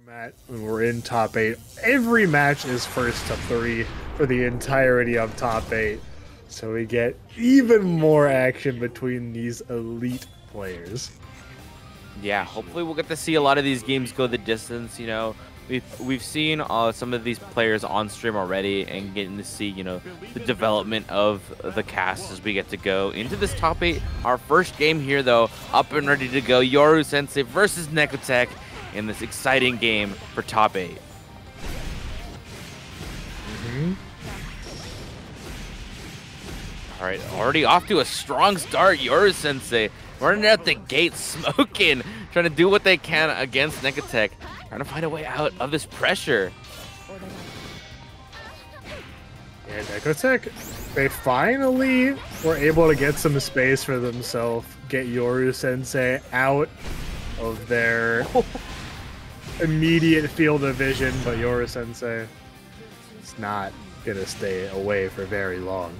format when we're in top 8. Every match is first to 3 for the entirety of top 8. So we get even more action between these elite players. Yeah, hopefully we'll get to see a lot of these games go the distance. You know, we've seen some of these players on stream already, and getting to see, you know, the development of the cast as we get to go into this top 8. Our first game here, though, up and ready to go. Yoru Sensei versus Nekotech in this exciting game for top 8. All right, already off to a strong start. Yoru Sensei running out the gate, smoking, trying to do what they can against Nekotech, trying to find a way out of this pressure. Yeah, Nekotech, they finally were able to get some space for themselves, get Yoru Sensei out of their immediate field of vision, but Yoru Sensei is not gonna stay away for very long.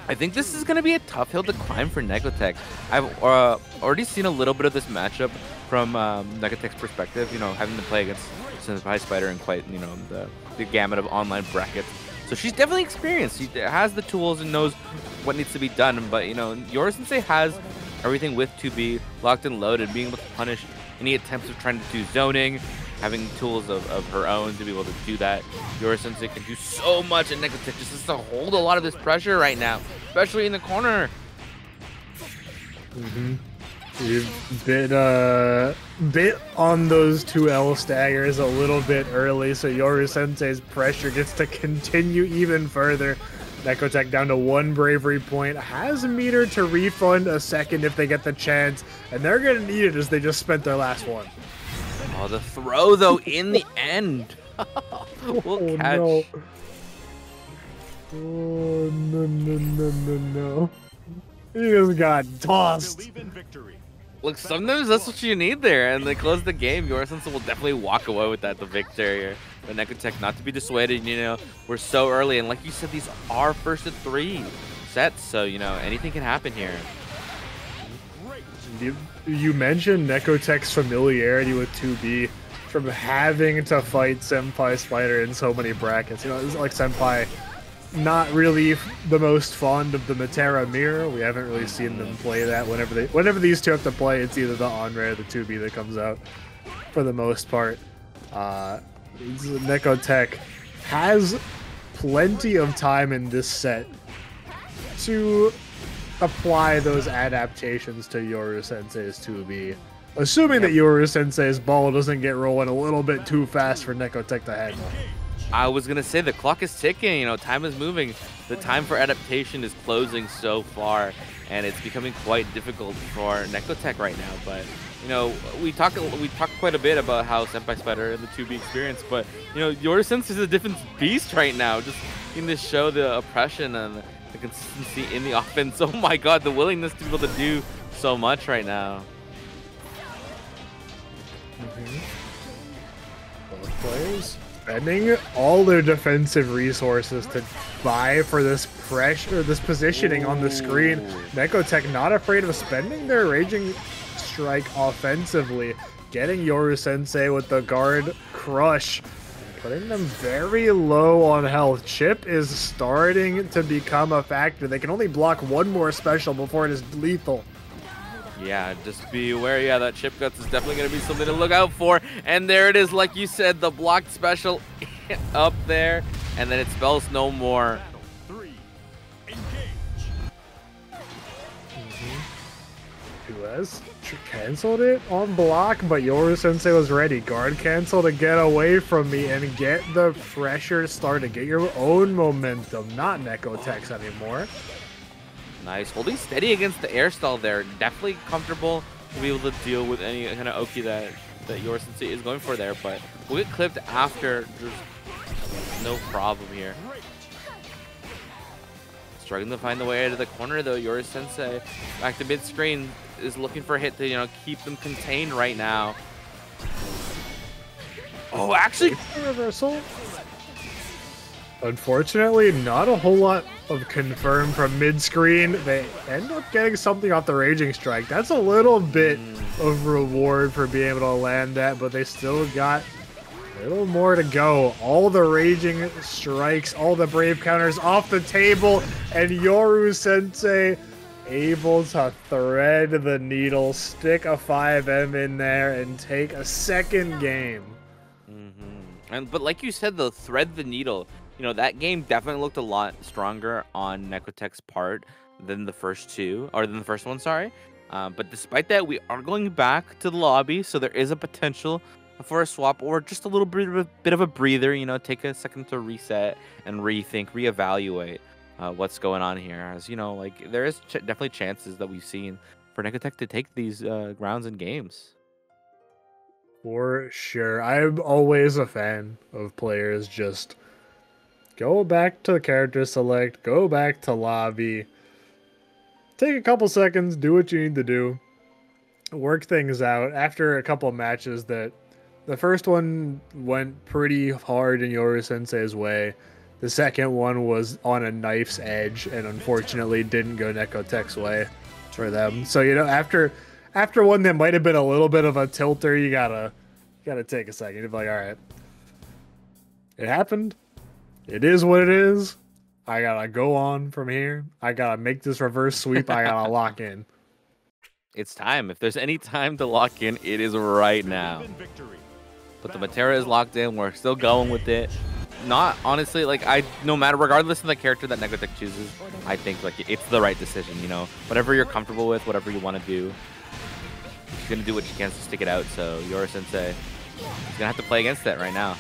I think this is going to be a tough hill to climb for Nekotech. I've already seen a little bit of this matchup from Nekotech's perspective, you know, having to play against SenpaiSpyder and quite, you know, the gamut of online brackets. So she's definitely experienced. She has the tools and knows what needs to be done. But, you know, Yoru Sensei has everything with 2B locked and loaded, being able to punish any attempts of trying to do zoning, having tools of her own to be able to do that. Yoru Sensei can do so much, and Nekotech just has to hold a lot of this pressure right now, especially in the corner. You've bit on those 2L staggers a little bit early, so Yoru Sensei's pressure gets to continue even further. Nekotech down to 1 bravery point, has a meter to refund a second if they get the chance, and they're gonna need it as they just spent their last one. Oh, the throw, though, in the end. We'll catch. No. Oh, no. He just got tossed. Look, sometimes that's what you need there, and they close the game. Yoru Sensei will definitely walk away with the victory here. But Nekotech not to be dissuaded, you know, we're so early, and like you said, these are first to 3 sets, so, you know, anything can happen here. You mentioned Nekotech's familiarity with 2B from having to fight SenpaiSpyder in so many brackets. You know, it's like Senpai not really the most fond of the Metera mirror. We haven't really seen them play that. Whenever these two have to play, it's either the Anre or the 2B that comes out for the most part. Nekotech has plenty of time in this set to apply those adaptations to Yoru Sensei's 2B. Assuming that Yoru Sensei's ball doesn't get rolling a little bit too fast for Nekotech to handle. I was going to say, the clock is ticking, you know, time is moving. The time for adaptation is closing so far, and it's becoming quite difficult for Nekotech right now. But, you know, we talk quite a bit about how SenpaiSpyder and the 2B experience, but, you know, Yoru Sensei is a different beast right now. Just in this show, the oppression and the consistency in the offense. Oh my god, the willingness to be able to do so much right now. Both players spending all their defensive resources to vie for this pressure, this positioning on the screen. Nekotech not afraid of spending their Raging Strike offensively, getting Yoru Sensei with the guard crush, putting them very low on health. Chip is starting to become a factor. They can only block 1 more special before it is lethal. Yeah, just be aware. Yeah, that chip guts is definitely going to be something to look out for. And there it is, like you said, the blocked special up there, and then it spells no more. Who canceled it on block, but Yoru Sensei was ready. Guard cancel to get away from me and get the pressure started. Get your own momentum, not Nekotech's anymore. Nice, holding steady against the air stall there. Definitely comfortable to be able to deal with any kind of Oki that Yoru Sensei is going for there, but we'll get clipped after. There's no problem here. Struggling to find the way out of the corner though. Yoru Sensei back to mid screen is looking for a hit to, you know, keep them contained right now. Oh, actually, reversal. Unfortunately, not a whole lot of confirm from mid-screen. They end up getting something off the Raging Strike. That's a little bit of reward for being able to land that, but they still got a little more to go. All the raging strikes, all the brave counters off the table, and Yoru Sensei able to thread the needle, stick a 5M in there, and take a second game. But like you said, though, thread the needle. You know, that game definitely looked a lot stronger on Nekotech's part than the first one, sorry. But despite that, we are going back to the lobby, so there is a potential for a swap or just a little bit of a breather. You know, take a second to reset and rethink, reevaluate what's going on here. As you know, like there is definitely chances that we've seen for Nekotech to take these rounds and games. For sure. I'm always a fan of players just go back to character select, go back to lobby, take a couple seconds, do what you need to do, work things out. After a couple matches that the first one went pretty hard in Yoru Sensei's way, the second one was on a knife's edge and unfortunately didn't go Nekotech's way for them. So, you know, after one that might have been a little bit of a tilter, you gotta take a second. You're like, all right, it happened. It is what it is. I gotta go on from here. I gotta make this reverse sweep. I gotta lock in. It's time. If there's any time to lock in, it is right now. But the Metera is locked in. We're still going with it. Not honestly, like no matter, regardless of the character that Nekotech chooses, I think like it's the right decision. You know, whatever you're comfortable with, whatever you want to do, he's gonna do what you can to stick it out. So Yoru Sensei, he's gonna have to play against that right now.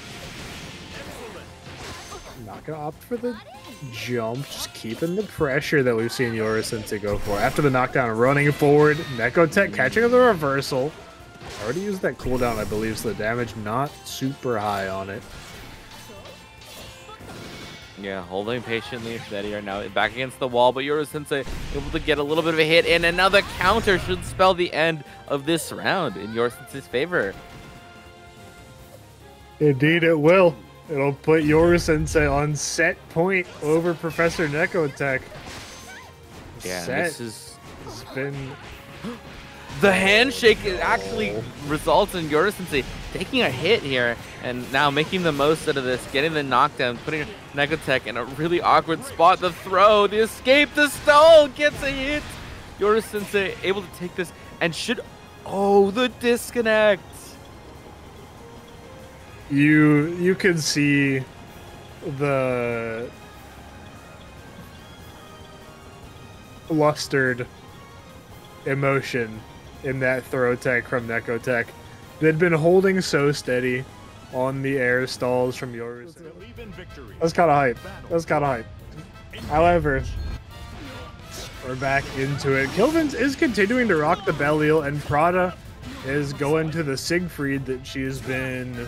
Not gonna opt for the jump, just keeping the pressure that we've seen Yoru Sensei go for. After the knockdown, running forward, Nekotech catching the reversal. Already used that cooldown, I believe, so the damage not super high on it. Yeah, holding patiently steady right now. Back against the wall, but Yoru Sensei able to get a little bit of a hit in. Another counter should spell the end of this round in Yoru Sensei's favor. Indeed it will. It'll put Yoru Sensei on set point over Professor Nekotech. Yeah, set has been... The handshake actually results in Yoru Sensei taking a hit here and now making the most out of this, getting the knockdown, putting Nekotech in a really awkward spot. The throw, the escape, the stall gets a hit. Yoru Sensei able to take this and should... Oh, the disconnect. You can see the flustered emotion in that throw tech from Nekotech. They'd been holding so steady on the air stalls from Yoru. That's kind of hype. That's kind of hype. However, we're back into it. Kilvenz is continuing to rock the Belial, and Prada is going to the Siegfried that she's been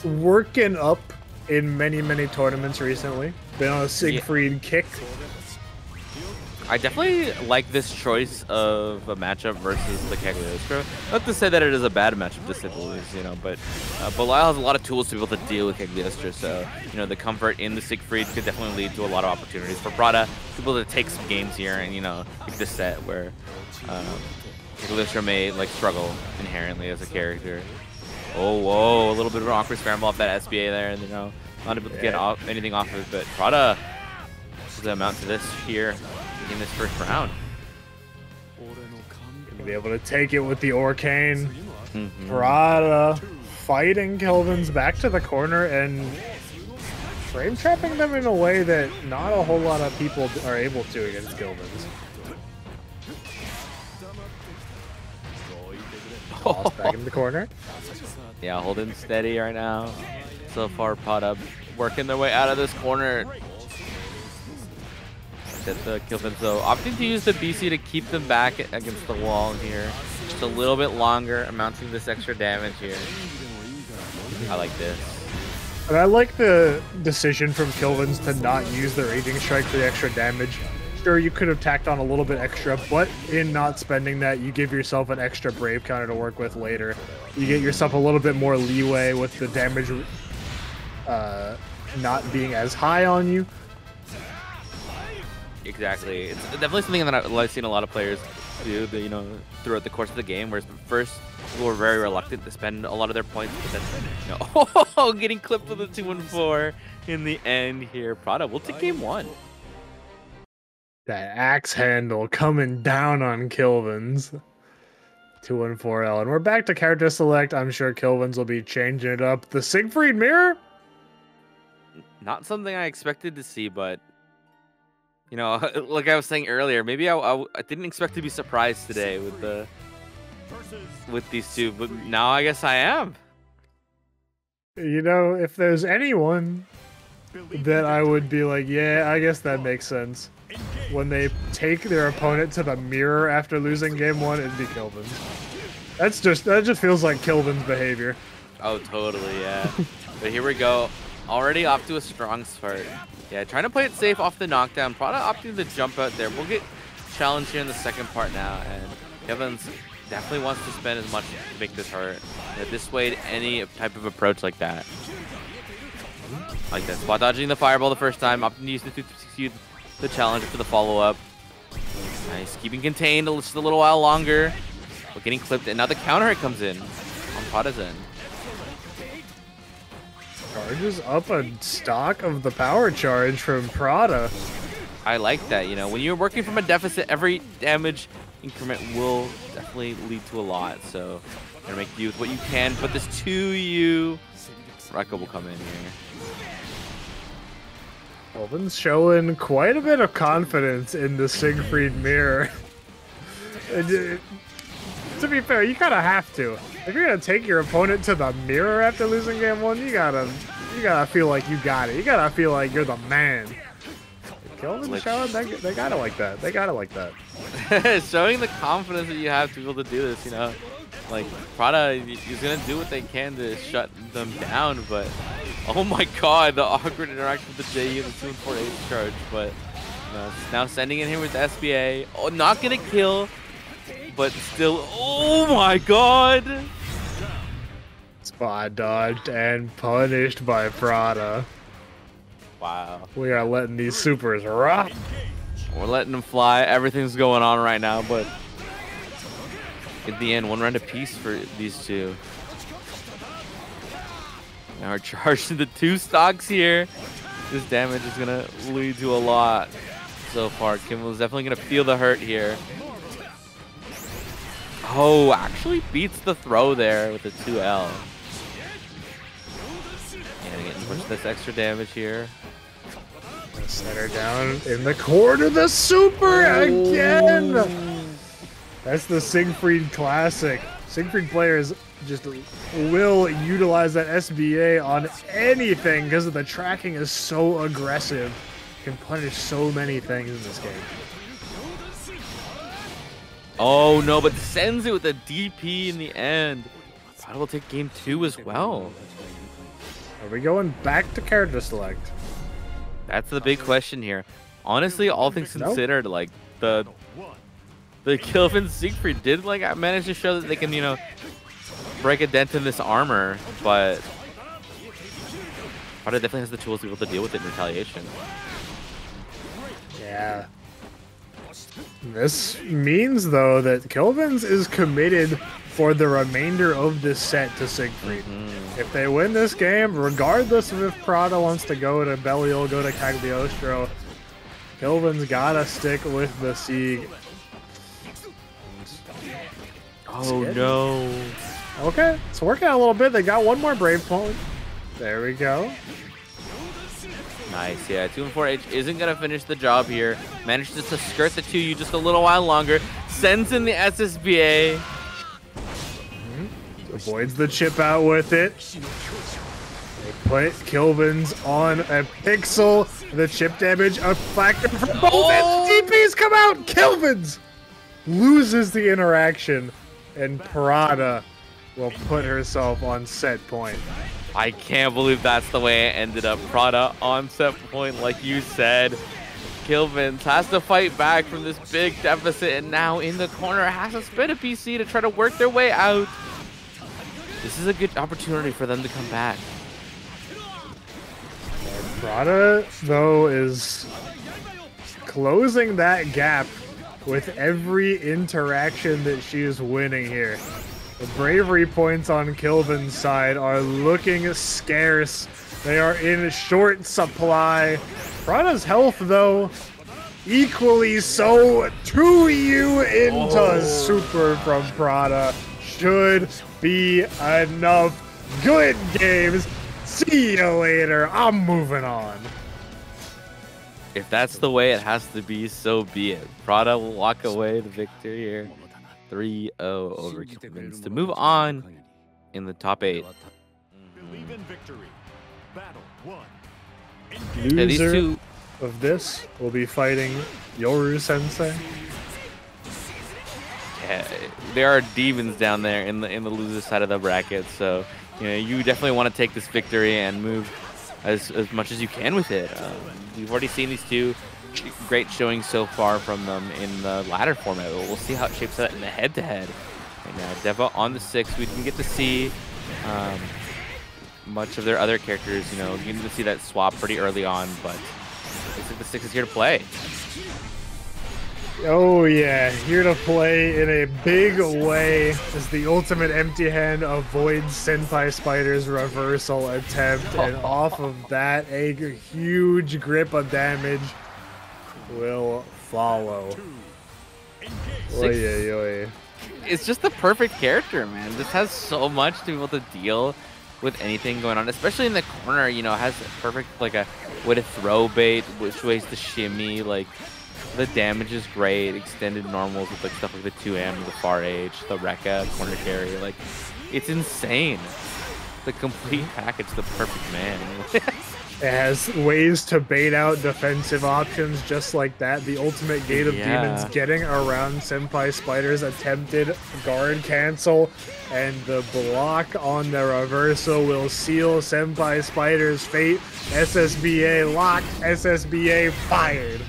working up in many tournaments recently. Been on a Siegfried kick. I definitely like this choice of a matchup versus the Cagliostro. Not to say that it is a bad matchup to say the least, you know, but Belial has a lot of tools to be able to deal with Cagliostro, so, you know, the comfort in the Siegfried could definitely lead to a lot of opportunities for Prada to be able to take some games here and, you know, take this set where Cagliostro may, like, struggle inherently as a character. Oh, whoa, a little bit of an awkward scramble off that SBA there, and, you know, not able to get anything off of it, but Prada should amount to this here in this first round. Gonna be able to take it with the Orcane. Prada fighting Kilvenz back to the corner and frame trapping them in a way that not a whole lot of people are able to against Kilvenz. Lost back in the corner. Yeah, holding steady right now. So far, Prada working their way out of this corner. The Kilvenz though opting to use the BC to keep them back against the wall here. Just a little bit longer, amounting this extra damage here. I like this. And I like the decision from Kilvenz to not use the Raging Strike for the extra damage. Sure, you could have tacked on a little bit extra, but in not spending that, you give yourself an extra Brave counter to work with later. You get yourself a little bit more leeway with the damage not being as high on you. Exactly. It's definitely something that I've seen a lot of players do, throughout the course of the game. Whereas first, people were very reluctant to spend a lot of their points, but then, getting clipped with a 2-4 in the end here. Prada will take game 1. That axe handle coming down on Kilvenz. 2-4L. And we're back to character select. I'm sure Kilvenz will be changing it up. The Siegfried mirror? Not something I expected to see, but like I was saying earlier, maybe I didn't expect to be surprised today with these two, but now I guess I am. If there's anyone that I would be like, yeah, I guess that makes sense. When they take their opponent to the mirror after losing game 1, it'd be Kilvenz. That just feels like Kilvenz behavior. Oh, totally, yeah. But here we go. Already off to a strong start. Yeah, trying to play it safe off the knockdown. Prada opting to jump out there. We'll get challenged here in the second part now, and Kilvenz definitely wants to spend as much to make this hurt. Dissuade any type of approach like that. Like that. Spot dodging the fireball the first time, opting to use the 2 to succeed the challenge for the follow-up. Nice, keeping contained just a little while longer, but getting clipped, and now the counter hit comes in on Prada's end. Charges up a stock of the power charge from Prada. I like that. When you're working from a deficit, every damage increment will definitely lead to a lot. So, gonna make do with what you can. Put this to you. Rekka will come in here. Kilvenz showing quite a bit of confidence in the Siegfried mirror. To be fair, you kind of have to. If you're gonna take your opponent to the mirror after losing game 1, you gotta feel like you got it. You gotta feel like you're the man. Kilvenz showing they gotta like that. They gotta like that. Showing the confidence that you have to be able to do this, Like, Prada is gonna do what they can to shut them down, but oh my god, the awkward interaction with the JE and the 2-4 charge, but now sending in here with the SBA. Oh, not gonna kill, but still, oh my god! Spot dodged and punished by Prada. Wow. We are letting these supers rock. We're letting them fly. Everything's going on right now, but at the end, 1 round apiece for these two. Now we're charged to the 2 stocks here. This damage is gonna lead to a lot so far. Kilvenz is definitely gonna feel the hurt here. Oh, actually beats the throw there with the 2L. And getting pushed this extra damage here. Set her down in the corner. The super again. That's the Siegfried classic. Siegfried players just will utilize that SBA on anything because the tracking is so aggressive. Can punish so many things in this game. Oh no, but sends it with a DP in the end. Prada will take game 2 as well. Are we going back to character select? That's the big question here. Honestly, all things considered, like the Kilvenz Siegfried did manage to show that they can, break a dent in this armor, but Prada definitely has the tools to be able to deal with it in retaliation. Yeah. This means, though, that Kilvenz is committed for the remainder of this set to Siegfried. If they win this game, regardless of if Prada wants to go to Belial, go to Cagliostro, Kilvenz gotta stick with the Sieg. Oh no. Okay, it's working out a little bit. They got 1 more Brave point. There we go. Nice, yeah. 2-4H isn't gonna finish the job here. Manages to skirt the 2U just a little while longer. Sends in the SSBA. Avoids the chip out with it. They put Kilvenz on a pixel. The chip damage a factor for both DPs come out. Kilvenz loses the interaction, and Prada will put herself on set point. I can't believe that's the way it ended up. Prada on set point, like you said. Kilvenz has to fight back from this big deficit, and now in the corner has to spin a PC to try to work their way out. This is a good opportunity for them to come back. Prada, though, is closing that gap with every interaction that she is winning here. The bravery points on Kilven's side are looking scarce. They are in short supply. Prada's health, though, equally so. 2U into super from Prada should be enough. Good games. See you later. I'm moving on. If that's the way it has to be, so be it. Prada will walk away the victory here. 3-0 over Kilvenz to move on in the top 8. Loser these two of this will be fighting Yoru Sensei. Yeah, there are demons down there in the loser side of the bracket, so you definitely want to take this victory and move as much as you can with it. We've already seen these two great showings so far from them in the ladder format. We'll see how it shapes out in the head-to-head. And Deva on the 6, we didn't get to see much of their other characters. You get to see that swap pretty early on, but looks like the 6 is here to play. Oh yeah, here to play in a big way as the ultimate empty hand avoids SenpaiSpyder's reversal attempt, and off of that, a huge grip of damage will follow. It's just the perfect character, man. This has so much to be able to deal with anything going on, especially in the corner. Has a perfect a way to throw bait, which ways to shimmy. The damage is great. Extended normals with stuff like the 2M, the far H, the Rekka, corner carry. It's insane. The complete package, the perfect man. It has ways to bait out defensive options just like that. The ultimate Gate of Demons getting around SenpaiSpyder's attempted guard cancel, and the block on the reversal will seal SenpaiSpyder's fate. SSBA locked, SSBA fired.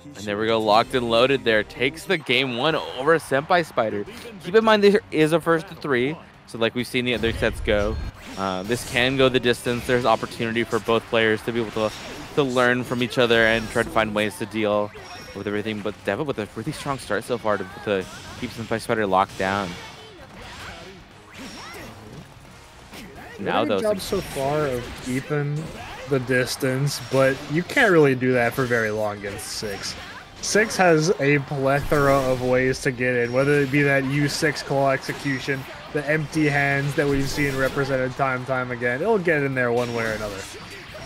And there we go, locked and loaded there. Takes the game 1 over SenpaiSpyder. Keep in mind there is a first to 3. So like we've seen the other sets go. This can go the distance. There's opportunity for both players to be able to learn from each other and try to find ways to deal with everything. But Deva with a really strong start so far to keep SenpaiSpyder locked down. Now though, job so far of keeping the distance, but you can't really do that for very long against 6. 6 has a plethora of ways to get in, whether it be that U6 claw execution, the empty hands that we've seen represented time again. It'll get in there one way or another.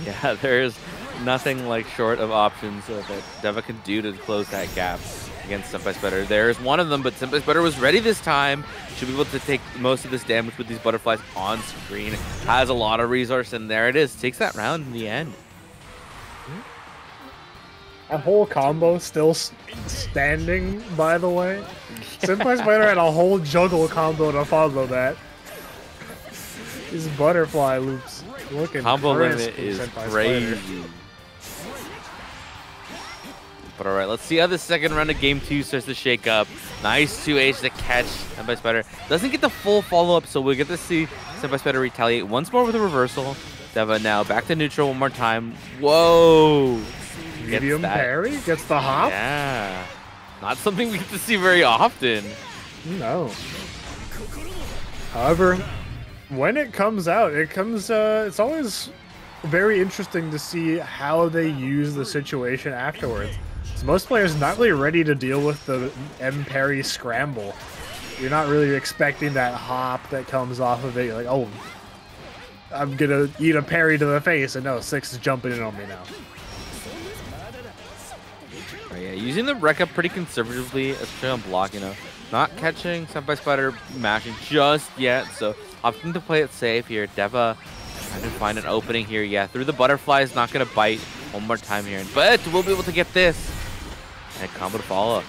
Yeah, there's nothing short of options that Deva can do to close that gap against SenpaiSpyder. There's one of them, but SenpaiSpyder was ready this time. Should be able to take most of this damage with these butterflies on screen. Has a lot of resource, and there it is. Takes that round in the end. A whole combo still standing, by the way. SenpaiSpyder had a whole juggle combo to follow that. These butterfly loops looking combo limit is crazy. But all right, let's see how the second round of game 2 starts to shake up. Nice 2H to catch SenpaiSpyder. Doesn't get the full follow-up, so we get to see SenpaiSpyder retaliate once more with a reversal. Deva now back to neutral one more time. Whoa! Medium parry? Gets the hop? Yeah. Not something we get to see very often. No. However, when it comes out, it's always very interesting to see how they use the situation afterwards. So most players not really ready to deal with the M parry scramble. You're not really expecting that hop that comes off of it. You're like, oh, I'm gonna eat a parry to the face, and no, 6 is jumping in on me now. Yeah, using the Rekka pretty conservatively, especially on block, not catching SenpaiSpyder mashing just yet, so opting to play it safe here. Deva trying to find an opening here. Yeah, through the butterflies, not gonna bite one more time here, but we'll be able to get this. And combo to follow.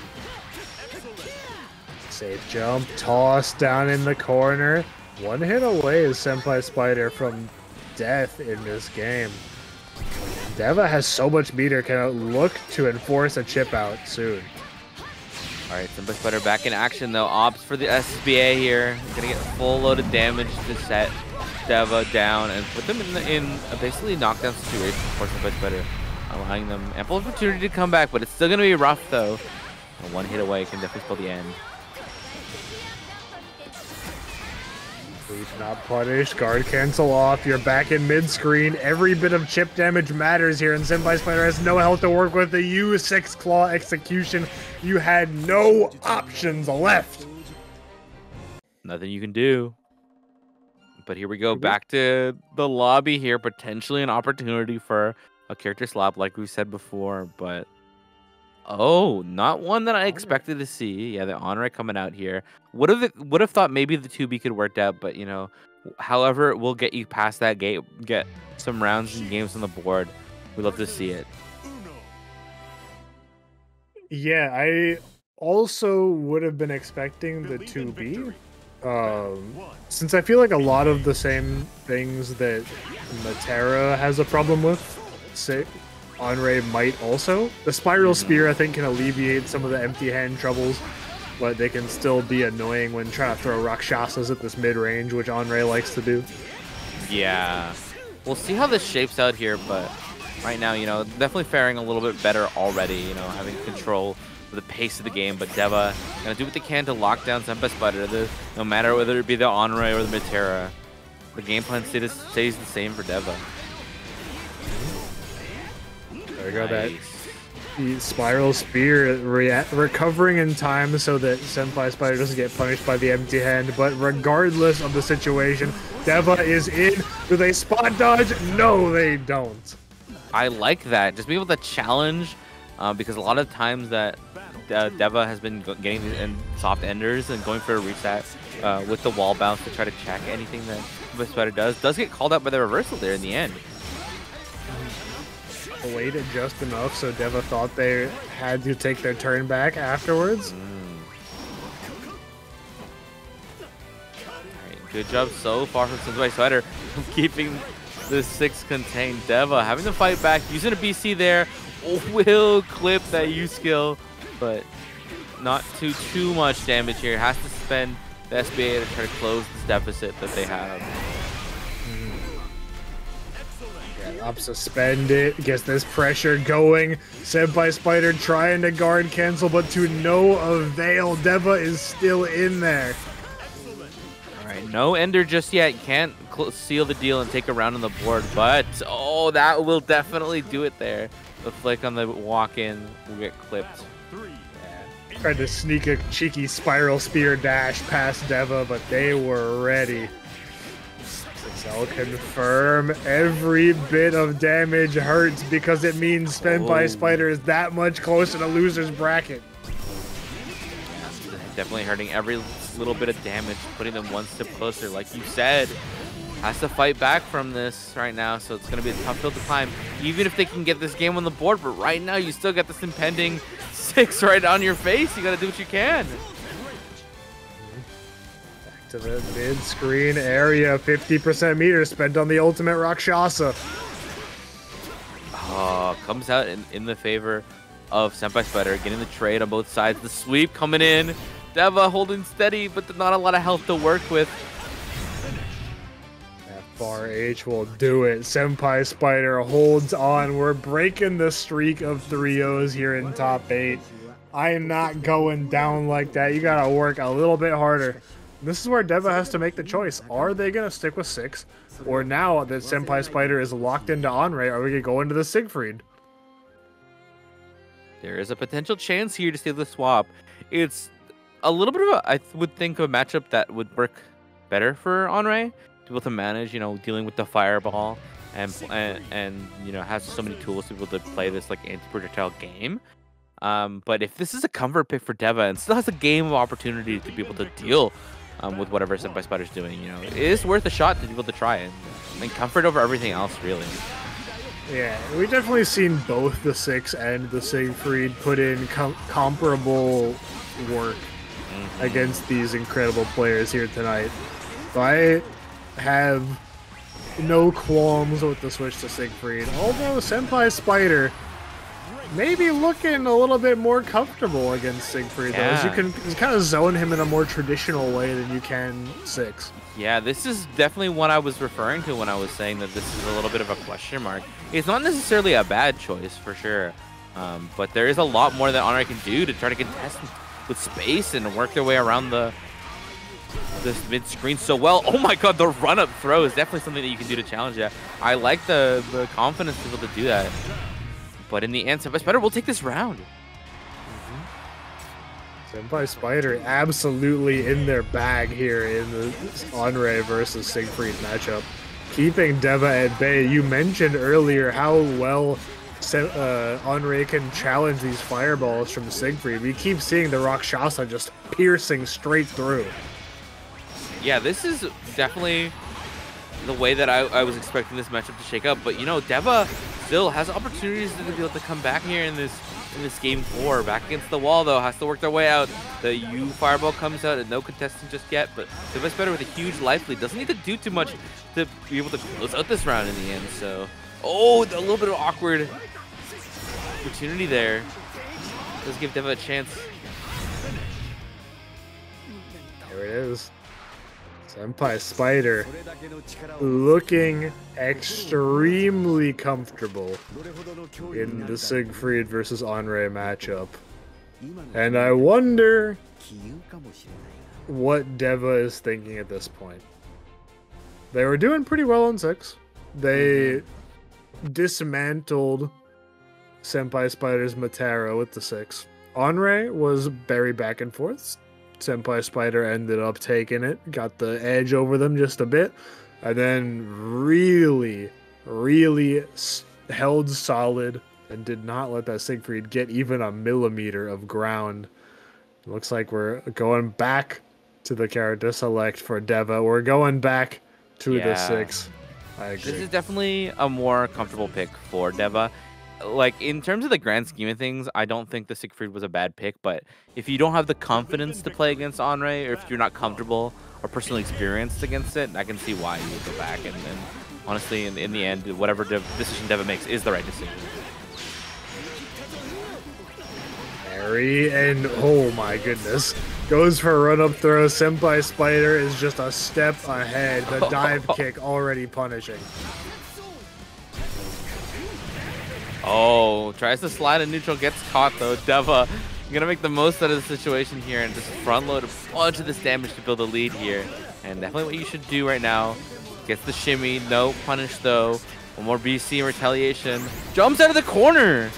Safe jump, toss down in the corner. One hit away is SenpaiSpyder from death in this game. Deva has so much meter, can look to enforce a chip out soon. All right, SenpaiSpyder back in action though. Opts for the SBA here. Gonna get full loaded damage to set Deva down and put them in a basically knockdown situation for SenpaiSpyder. allowing them ample opportunity to come back, but it's still going to be rough, though. And one hit away can definitely spell the end. Lead not punished, guard cancel off, you're back in mid-screen. Every bit of chip damage matters here, and SenpaiSpyder has no health to work with. The U6 claw execution, you had no options left. Nothing you can do. But here we go, back to the lobby here, potentially an opportunity for a character swap, like we said before, but oh, not one that I expected to see. Yeah, the Anre coming out here. Would have thought maybe the 2B could work out, but you know, however, we'll get you past that gate, get some rounds and games on the board. We love to see it. Yeah, I also would have been expecting the 2B. Since I feel like a lot of the same things that Metera has a problem with, say, Anre might also. The Spiral Spear, I think, can alleviate some of the empty hand troubles, but they can still be annoying when trying to throw Rakshasas at this mid-range, which Anre likes to do. Yeah. We'll see how this shapes out here, but right now, you know, definitely faring a little bit better already, you know, having control of the pace of the game, but Deva gonna do what they can to lock down SenpaiSpyder, no matter whether it be the Anre or the Metera. The game plan stays the same for Deva. There we go, that the Spiral Spear recovering in time so that SenpaiSpyder doesn't get punished by the empty hand, but regardless of the situation, Deva is in. Do they spot dodge? No, they don't. I like that. Just be able to challenge, because a lot of times that Deva has been getting these soft enders and going for a reset with the wall bounce to try to check anything that SenpaiSpyder does get called out by the reversal there in the end. Delayed it just enough so Deva thought they had to take their turn back afterwards. Right, good job so far from SenpaiSpyder keeping the 6 contained. Deva having to fight back, using a BC there, will clip that U skill, but not too much damage here. Has to spend the SBA to try to close this deficit that they have. Up suspended, gets this pressure going. SenpaiSpyder trying to guard cancel, but to no avail. Deva is still in there. Alright, no ender just yet. Can't seal the deal and take a round on the board, but oh, that will definitely do it there. The flick on the walk-in will get clipped. Yeah. Tried to sneak a cheeky Spiral Spear dash past Deva, but they were ready. I'll confirm every bit of damage hurts because it means SenpaiSpyder is that much closer to loser's bracket. Definitely hurting every little bit of damage, putting them one step closer. Like you said, has to fight back from this right now, so it's going to be a tough hill to climb, even if they can get this game on the board. But right now, you still got this impending 6 right on your face. You got to do what you can. To the mid-screen area, 50% meter spent on the ultimate Rakshasa. Oh, comes out in the favor of SenpaiSpyder, getting the trade on both sides. The sweep coming in. Deva holding steady, but not a lot of health to work with. FRH will do it. SenpaiSpyder holds on. We're breaking the streak of 3-0s here in top 8. I am not going down like that. You gotta work a little bit harder. This is where Deva has to make the choice. Are they going to stick with 6? Or now that SenpaiSpyder is locked into Anre, are we going to go into the Siegfried? There is a potential chance here to steal the swap. It's a little bit of a, I would think, a matchup that would work better for Anre. To be able to manage, you know, dealing with the fireball and you know, has so many tools to be able to play this like anti-projectile game. But if this is a comfort pick for Deva and still has a game of opportunity to be able to deal with whatever SenpaiSpyder's doing, you know, it is worth a shot to be able to try it. And comfort over everything else, really. Yeah, we've definitely seen both the 6 and the Siegfried put in comparable work against these incredible players here tonight. So I have no qualms with the switch to Siegfried, although SenpaiSpyder maybe looking a little bit more comfortable against Siegfried, though. As you can kind of zone him in a more traditional way than you can Six. Yeah, this is definitely what I was referring to when I was saying that this is a little bit of a question mark. It's not necessarily a bad choice, for sure. But there is a lot more that Anre can do to try to contest with space and work their way around this mid-screen so well. Oh my god, the run-up throw is definitely something that you can do to challenge that. I like the confidence to be able to do that. But in the end, SenpaiSpyder will take this round. SenpaiSpyder absolutely in their bag here in the Anre versus Siegfried matchup. Keeping Deva at bay. You mentioned earlier how well Anre can challenge these fireballs from Siegfried. We keep seeing the Rakshasa just piercing straight through. Yeah, this is definitely the way that I was expecting this matchup to shake up. But, you know, Deva still has opportunities to be able to come back here in this game 4. Back against the wall, though, has to work their way out. The U fireball comes out and no contesting just yet, but SenpaiSpyder with a huge life lead. Doesn't need to do too much to be able to close out this round in the end, so... Oh, a little bit of awkward opportunity there. Does give Deva a chance. There it is. SenpaiSpyder looking extremely comfortable in the Siegfried versus Anre matchup. And I wonder what Deva is thinking at this point. They were doing pretty well on 6. They dismantled SenpaiSpyder's Metera with the 6. Anre was very back and forth. SenpaiSpyder ended up taking it, got the edge over them just a bit, and then really held solid and did not let that Siegfried get even a millimeter of ground. Looks like we're going back to the character select for Deva. We're going back to the 6. I agree. This is definitely a more comfortable pick for Deva. Like, in terms of the grand scheme of things, I don't think the Siegfried was a bad pick, but if you don't have the confidence to play against Anre, or if you're not comfortable or personally experienced against it, I can see why you would go back. And honestly, in the end, whatever decision Deva makes is the right decision. And oh my goodness, goes for a run-up throw. SenpaiSpyder is just a step ahead. The dive kick already punishing. Oh, tries to slide in neutral, gets caught though. Deva gonna make the most out of the situation here and just front load a bunch of this damage to build a lead here. And definitely what you should do right now. Gets the shimmy, no punish though. One more BC retaliation. Jumps out of the corner.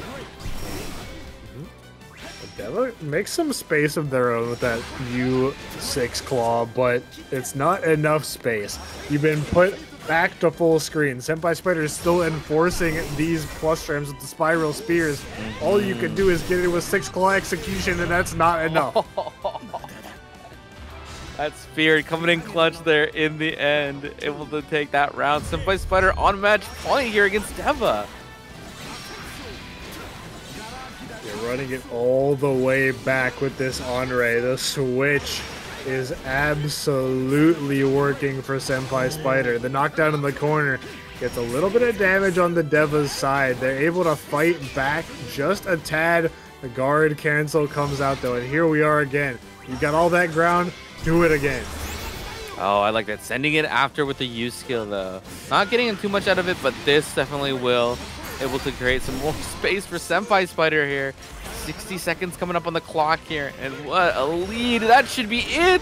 Deva makes some space of their own with that U6 claw, but it's not enough space. You've been put back to full screen. SenpaiSpyder is still enforcing these plus trams with the spiral spears. All you can do is get it with 6 claw execution, and that's not enough. That spear coming in clutch there in the end, able to take that round. SenpaiSpyder on match point here against Deva. You're running it all the way back with this Anre. The switch is absolutely working for SenpaiSpyder. The knockdown in the corner gets a little bit of damage on the Deva's side. They're able to fight back just a tad. The guard cancel comes out though, and here we are again. You got all that ground, do it again. Oh, I like that. Sending it after with the U skill though. Not getting too much out of it, but this definitely will. Able to create some more space for SenpaiSpyder here. 60 seconds coming up on the clock here, and what a lead. That should be it.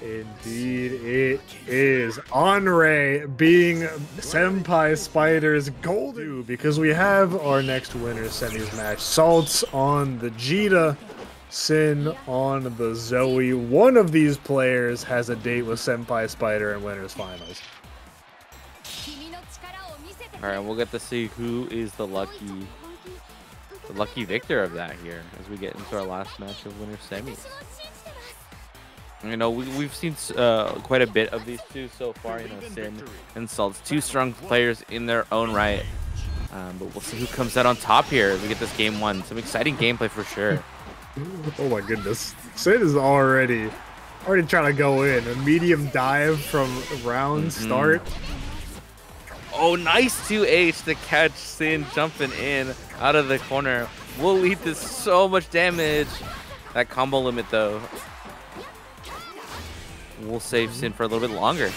Indeed it is. Anre being SenpaiSpyder's golden, because we have our next winner semis match. Saltz on the Djeeta, Synn on the Zooey. One of these players has a date with SenpaiSpyder in winners finals. All right, we'll get to see who is the lucky victor of that here as we get into our last match of winter semis. You know, we've seen quite a bit of these two so far. You know, Synn and Saltz, 2 strong players in their own right. But we'll see who comes out on top here as we get this game 1. Some exciting gameplay for sure. Oh my goodness, Synn is already trying to go in. A medium dive from round start. Oh, nice 2H to catch Synn jumping in out of the corner. Will lead to so much damage. That combo limit, though, will save Synn for a little bit longer.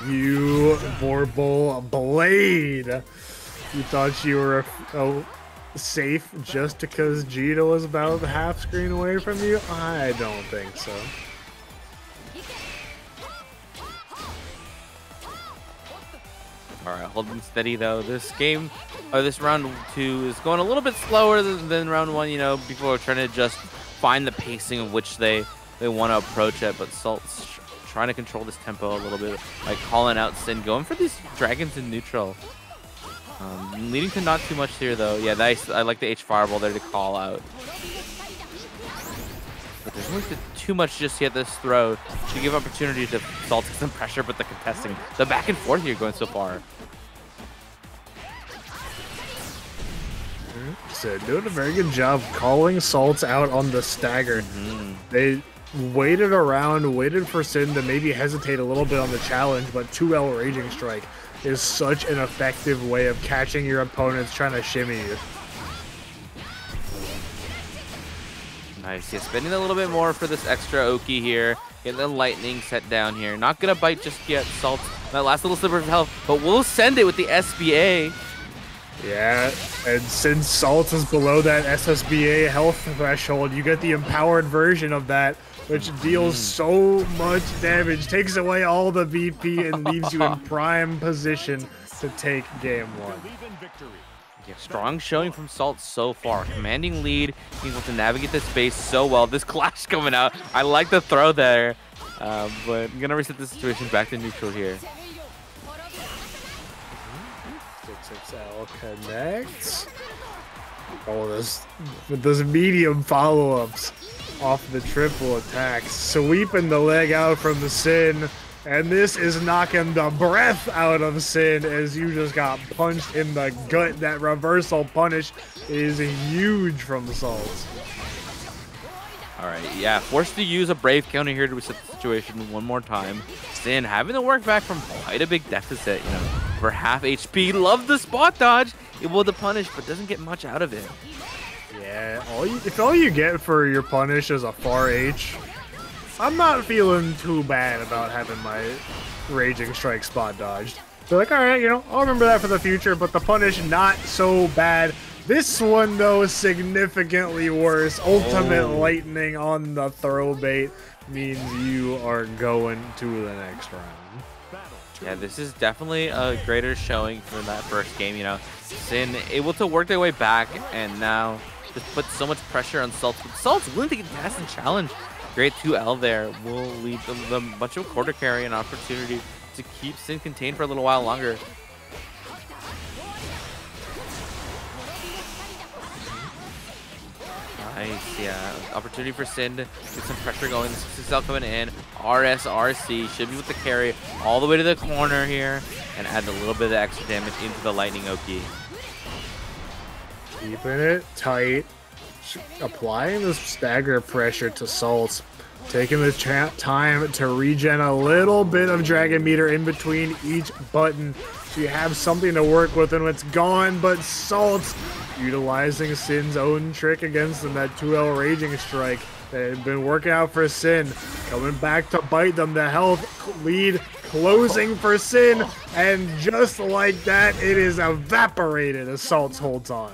You Vorpal Blade. You thought you were safe just because Djeeta was about half screen away from you? I don't think so. All right, holding steady though. This game, or this round 2, is going a little bit slower than round 1. You know, people are trying to just find the pacing of which they want to approach it. But Saltz trying to control this tempo a little bit, like calling out Synn, going for these dragons in neutral. Leading to not too much here though. Yeah, nice. I like the H fireball there to call out. But there's not too much just yet. This throw to give opportunity to Saltz some pressure, but the contesting, the back and forth here going so far. So doing a very good job calling Saltz out on the stagger. They waited around, waited for Synn to maybe hesitate a little bit on the challenge, but 2L Raging Strike is such an effective way of catching your opponents trying to shimmy you. Nice. Yeah, spending a little bit more for this extra Oki here. Getting the lightning set down here. Not gonna bite just yet. Saltz, that last little sliver of health, but we'll send it with the SBA. Yeah, and since Saltz is below that SSBA health threshold, you get the empowered version of that, which deals so much damage, takes away all the BP, and leaves you in prime position to take game 1. Yeah, strong showing from Saltz so far. Commanding lead, being able to navigate the space so well. This clash coming out. I like the throw there, but I'm going to reset the situation back to neutral here. 6XL connects. Oh, this with those medium follow-ups off the triple attacks. Sweeping the leg out from the Synn. And this is knocking the breath out of Synn as you just got punched in the gut. That reversal punish is huge from Saltz. All right, yeah, forced to use a Brave counter here to reset the situation one more time. Synn having to work back from quite a big deficit, you know, for half HP. Love the spot dodge, able to punish, but doesn't get much out of it. Yeah, if all you get for your punish is a far H, I'm not feeling too bad about having my Raging Strike spot dodged. So like, all right, you know, I'll remember that for the future, but the punish, not so bad. This one, though, is significantly worse. Ultimate Lightning on the throw bait means you are going to the next round. Yeah, this is definitely a greater showing from that first game, you know. Synn able to work their way back, and now just put so much pressure on Saltz. Saltz willing to contest and challenge. Great 2L there will lead the bunch of quarter carry an opportunity to keep Synn contained for a little while longer. Nice, yeah. Opportunity for Synn to get some pressure going. 6XL coming in. RSRC should be with the carry all the way to the corner here and add a little bit of extra damage into the Lightning Oki. Keeping it tight. Applying the stagger pressure to Saltz. Taking the time to regen a little bit of Dragon Meter in between each button. So you have something to work with and it's gone, but Saltz utilizing Synn's own trick against them, that 2L Raging Strike that had been working out for Synn. Coming back to bite them, the health lead closing for Synn, and just like that, it is evaporated as Saltz holds on.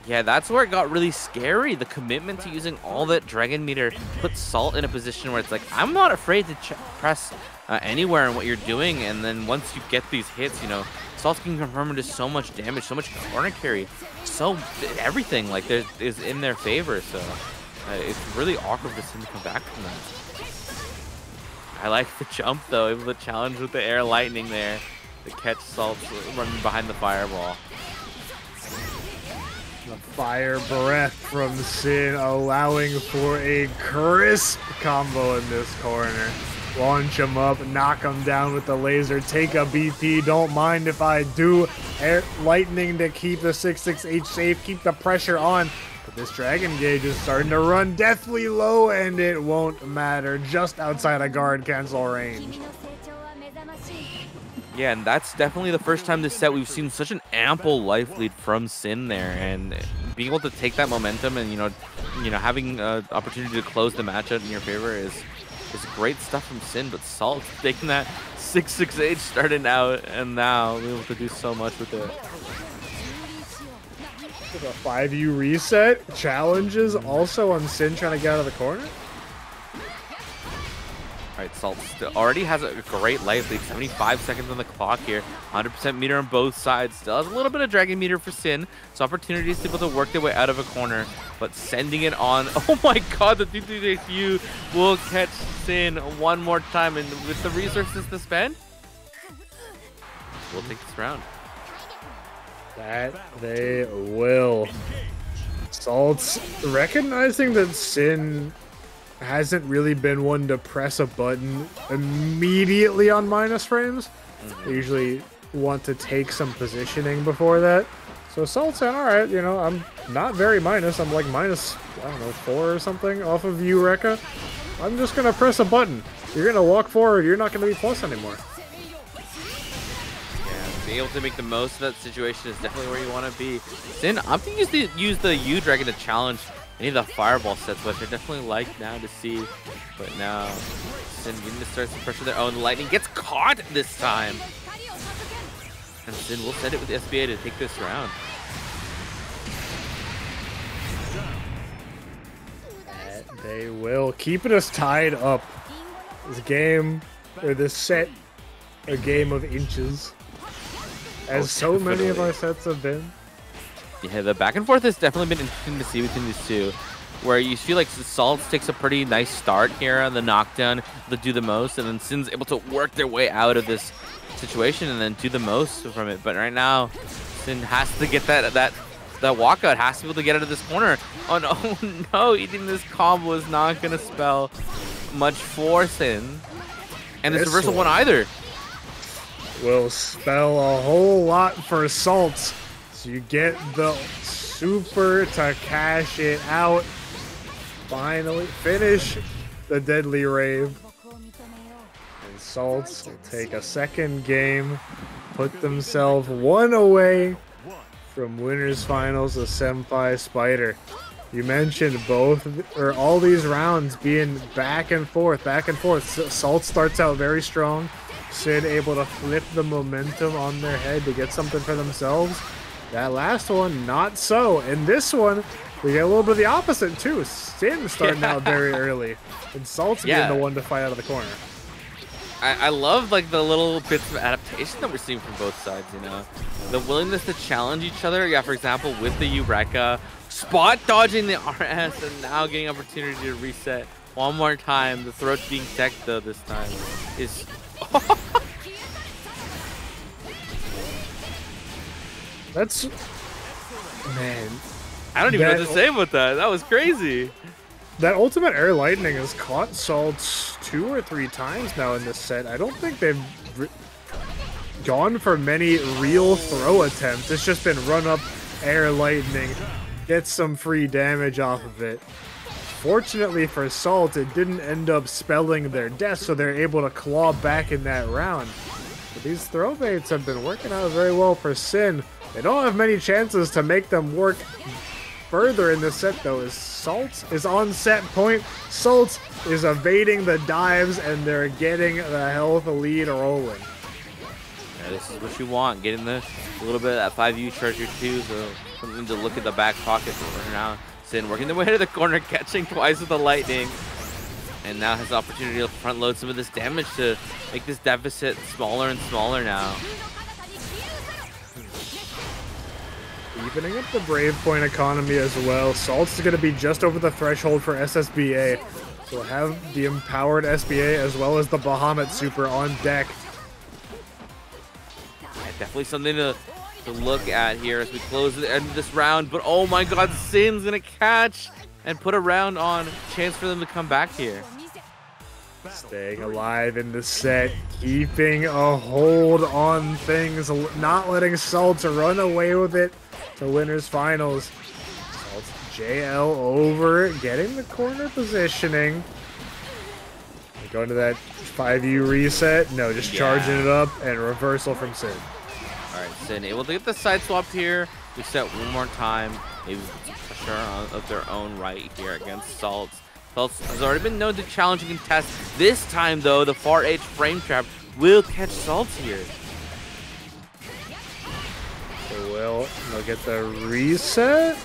Yeah, that's where it got really scary. The commitment to using all that Dragon Meter puts Saltz in a position where it's like, I'm not afraid to press anywhere in what you're doing, and then once you get these hits, you know, Saltz can confirm into so much damage, so much corner carry, so everything like is in their favor. So it's really awkward for Synn to come back from that. I like the jump though, able to challenge with the air lightning there to catch Saltz running behind the fireball. The fire breath from Synn allowing for a crisp combo in this corner. Launch him up, knock him down with the laser, take a BP, don't mind if I do. Air lightning to keep the 6/6H safe, keep the pressure on. But this Dragon Gauge is starting to run deathly low, and it won't matter. Just outside of guard cancel range. Yeah, and that's definitely the first time this set we've seen such an ample life lead from Synn there, and being able to take that momentum and having an opportunity to close the matchup in your favor is great stuff from Synn. But Saltz taking that 6-6-8 starting out, and now being able to do so much with it. With a 5U reset, challenges also on Synn trying to get out of the corner. All right, Saltz already has a great life lead, 75 seconds on the clock here, 100% meter on both sides. Still has a little bit of dragon meter for Synn, so opportunities to be able to work their way out of a corner, but sending it on. Oh my god, the DDU will catch Synn one more time, and with the resources to spend, we'll take this round. That they will. Saltz recognizing that Synn hasn't really been one to press a button immediately on minus frames. They usually want to take some positioning before that. So Saltz saying, alright, I'm not very minus. I'm like minus, I don't know, 4 or something off of you, Rekka. I'm just going to press a button. You're going to walk forward. You're not going to be plus anymore. Being able to make the most of that situation is definitely where you want to be. Synn opting to use the U-Dragon to challenge any of the fireball sets, which I definitely like now to see. But now Synn getting to start some pressure there. Oh, and the lightning gets caught this time. And Synn will send it with the SBA to take this round. They will, keeping us tied up. This game, or this set, a game of inches. As so many of our sets have been. Yeah, the back and forth has definitely been interesting to see between these two, where you feel like Saltz takes a pretty nice start here on the knockdown to do the most, and then Synn's able to work their way out of this situation and then do the most from it. But right now, Synn has to get that walkout, has to be able to get out of this corner. Oh no, eating this combo is not going to spell much for Synn. And this reversal one either. Will spell a whole lot for Saltz. So you get the super to cash it out. Finally finish the deadly rave. And Saltz will take a second game, put themselves one away from winners finals of SenpaiSpyder. You mentioned all these rounds being back and forth, Saltz starts out very strong. Synn able to flip the momentum on their head to get something for themselves. That last one, not so. And this one, we get a little bit of the opposite too. Synn starting out very early, and Saltz being the one to fight out of the corner. I love like the little bits of adaptation that we're seeing from both sides. The willingness to challenge each other. Yeah, for example, with the Eureka, spot dodging the RS, and now getting opportunity to reset one more time. The throat being teched though this time is. That's, man, I don't even know what to say about that. That was crazy. That ultimate air lightning has caught Saltz 2 or 3 times now in this set. I don't think they've gone for many real throw attempts. It's just been run up air lightning, get some free damage off of it. Fortunately for Saltz, it didn't end up spelling their death, so they're able to claw back in that round. But these throw baits have been working out very well for Synn. They don't have many chances to make them work further in this set, though, as Saltz is on set point. Saltz is evading the dives, and they're getting the health lead rolling. Yeah, this is what you want, getting a little bit of that 5U charger too, so something to look at the back pocket for now. Synn working their way to the corner, catching twice with the lightning, and now has the opportunity to front load some of this damage to make this deficit smaller and smaller now. Evening up the Brave Point economy as well. Saltz is going to be just over the threshold for SSBA. So we'll have the empowered SBA as well as the Bahamut Super on deck. Yeah, definitely something to look at here as we close the end of this round. But oh my god, Synn's going to catch and put a round on. Chance for them to come back here. Staying alive in the set, keeping a hold on things, not letting Saltz run away with it to winners finals. Saltz JL over, getting the corner positioning. Going to that 5U reset. No, just charging it up and reversal from Synn. All right, Synn able to get the side swap here. Reset one more time. Maybe some pressure of their own right here against Saltz. Saltz has already been known to challenge and contest. This time, though, the far edge frame trap will catch Saltz here. They'll get the reset.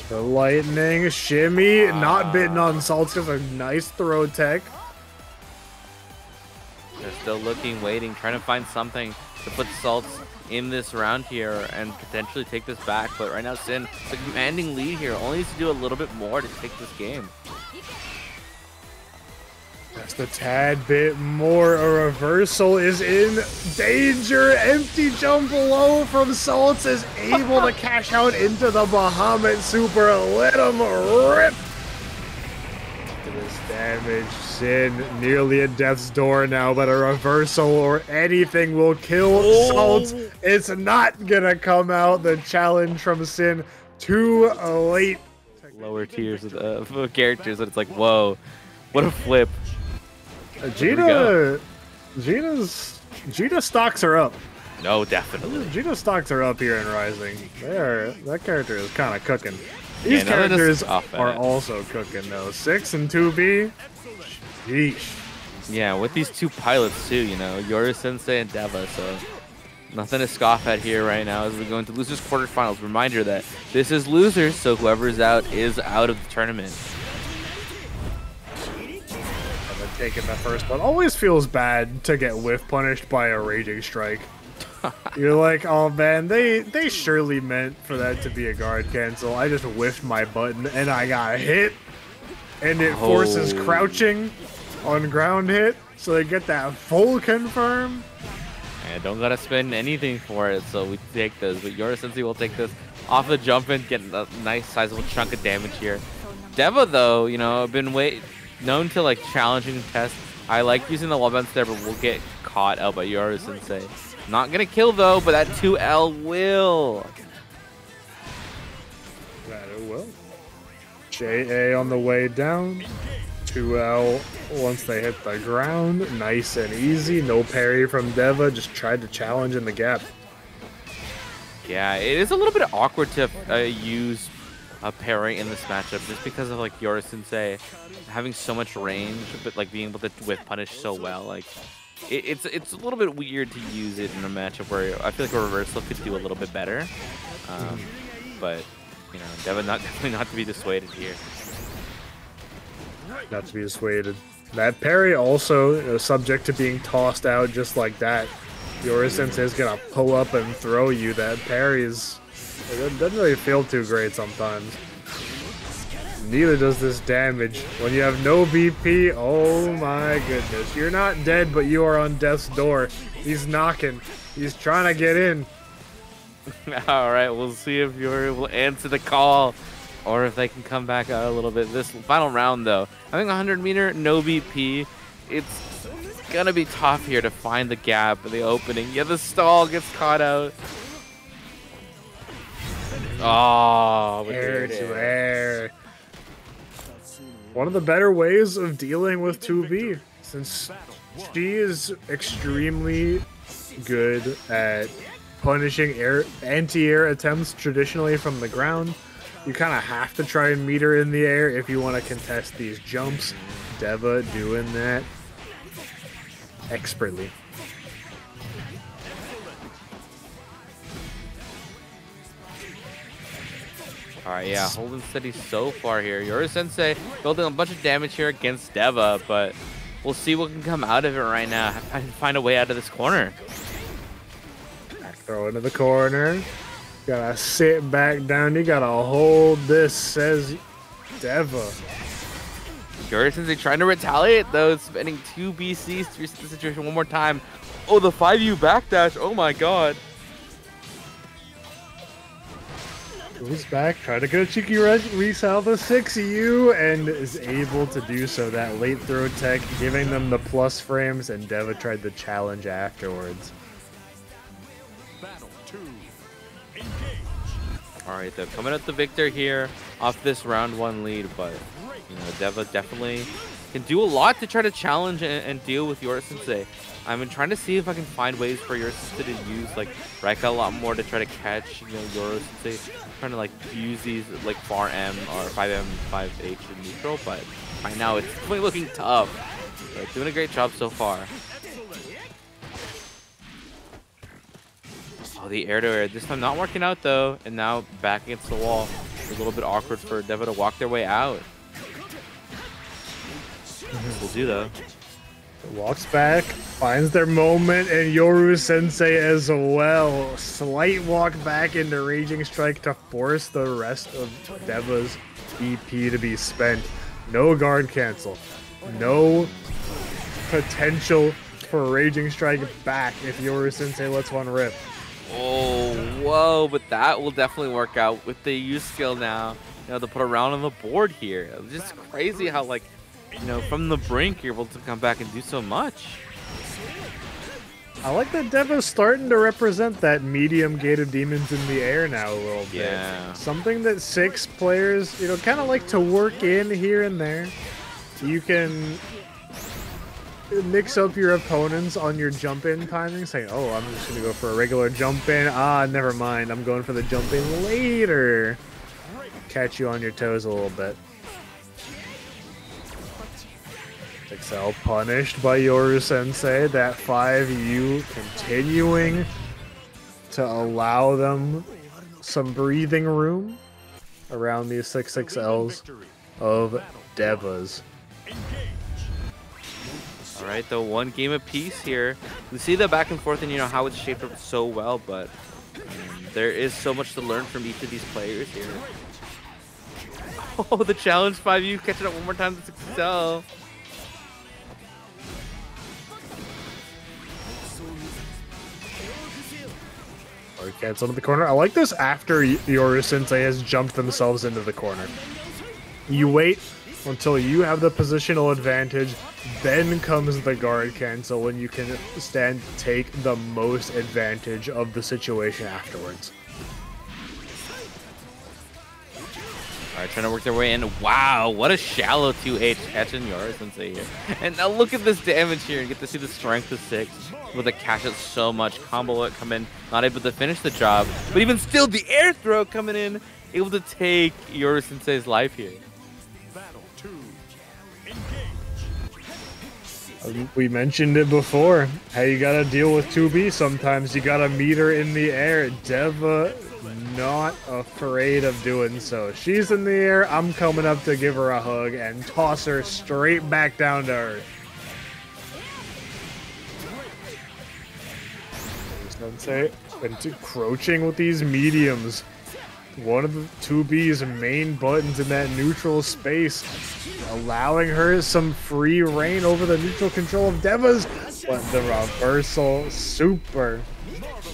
The lightning shimmy, not bitten on Saltz, just a nice throw tech. They're still looking, waiting, trying to find something to put Saltz in this round here and potentially take this back. But right now, Synn, the commanding lead here, only needs to do a little bit more to take this game. Just a tad bit more. A reversal is in danger. Empty jump low from Saltz is able to cash out into the Bahamut Super. Let him rip. To this damage, Synn nearly at death's door now, but a reversal or anything will kill Saltz. It's not gonna come out. The challenge from Synn too late. Lower tiers of the characters, and it's like, whoa, what a flip. Djeeta stocks are up. No, definitely. Djeeta stocks are up here in Rising. That character is kind of cooking. These characters are also cooking though. 6 and 2B. Sheesh. Yeah, with these two pilots too, you know, Yoru Sensei and Deva, so nothing to scoff at here right now as we go into losers quarterfinals. Reminder that this is losers, so whoever's out is out of the tournament. Taking the first one always feels bad to get whiff punished by a raging strike. You're like, oh man, they surely meant for that to be a guard cancel. I just whiffed my button and I got hit, and it forces crouching on ground hit, so they get that full confirm. And don't gotta spend anything for it, so we take this. But Yoru Sensei will take this off the jump and get a nice sizable chunk of damage here. Deva though, you know, been known to like challenge and test. I like using the wall bounce there, but we'll get caught out by Yoru Sensei. Not gonna kill though, but that 2L will. That it will. JA on the way down. 2L once they hit the ground. Nice and easy. No parry from Deva. Just tried to challenge in the gap. Yeah, it is a little bit awkward to use a parry in this matchup just because of like Yoru Sensei having so much range, but like being able to whiff punish so well. Like it's a little bit weird to use it in a matchup where I feel like a reversal could do a little bit better. But you know, Deva definitely not to be dissuaded here. Not to be dissuaded. That parry also subject to being tossed out just like that. Yoru Sensei is gonna pull up and throw you. That parry is. It doesn't really feel too great sometimes. Neither does this damage. When you have no BP, oh my goodness. You're not dead, but you are on death's door. He's knocking. He's trying to get in. Alright, we'll see if Yoru will answer the call or if they can come back out a little bit. This final round, though, I think 100 meter, no BP. It's gonna be tough here to find the gap, the opening. Yeah, the stall gets caught out. Oh, air to air. One of the better ways of dealing with 2B, since she is extremely good at punishing anti-air attempts traditionally from the ground. You kind of have to try and meet her in the air if you want to contest these jumps. Deva doing that expertly. Alright, yeah, holding steady so far here. Yoru Sensei building a bunch of damage here against Deva, but we'll see what can come out of it right now. I can find a way out of this corner. Back throw into the corner. Gotta sit back down. You gotta hold this, says Deva. Yoru Sensei trying to retaliate though, spending 2 BCs to reset the situation one more time. Oh, the 5U backdash. Oh my god. Goes back, try to go cheeky resell the 6U, and is able to do so. That late throw tech giving them the plus frames, and Deva tried the challenge afterwards. Alright, they're coming at the victor here off this round 1 lead, but you know, Deva definitely can do a lot to try to challenge and deal with Yoru Sensei. I've been trying to see if I can find ways for Yoru Sensei to use like Reika a lot more to try to catch, you know, Yoru Sensei. Trying to like use these like far M or 5M, 5H in neutral, but right now it's definitely looking tough. But doing a great job so far. Oh, the air to air. This time not working out though, and now back against the wall. It's a little bit awkward for Deva to walk their way out. Will do though. Walks back, finds their moment, and Yoru Sensei as well. Slight walk back into Raging Strike to force the rest of Deva's EP to be spent. No guard cancel. No potential for Raging Strike back if Yoru Sensei lets one rip. Oh, whoa, but that will definitely work out with the use skill now. You know, to put a round on the board here. It's just crazy how, like, you know, from the brink, you're able to come back and do so much. I like that Deva's starting to represent that medium Gate of Demons in the air now a little bit. Yeah. Something that 6 players, you know, kind of like to work in here and there. You can mix up your opponents on your jump-in timing, saying, oh, I'm just going to go for a regular jump-in. Ah, never mind. I'm going for the jump-in later. Catch you on your toes a little bit. Excel punished by Yoru Sensei. That 5U continuing to allow them some breathing room around these 6-6Ls of Devas. Alright, though, one game apiece here. We see the back and forth and, you know, how it's shaped up so well, but there is so much to learn from each of these players here. Oh, the challenge 5U catching up one more time to 6L. Or cancel to the corner. I like this after Yoru Sensei has jumped themselves into the corner. You wait until you have the positional advantage, then comes the guard cancel when you can stand to take the most advantage of the situation afterwards. Alright, trying to work their way in. Wow, what a shallow 2H catching Yoru Sensei here. And now look at this damage here. You get to see the strength of 6 with the cash out so much. Combo it come in, not able to finish the job. But even still, the air throw coming in, able to take Yoru Sensei's life here. We mentioned it before. Hey, you gotta deal with 2B. Sometimes you gotta meet her in the air. Deva not afraid of doing so. She's in the air. I'm coming up to give her a hug and toss her straight back down to earth. Sensei encroaching with these mediums. One of the 2B's main buttons in that neutral space, allowing her some free reign over the neutral control of Deva's, but the reversal super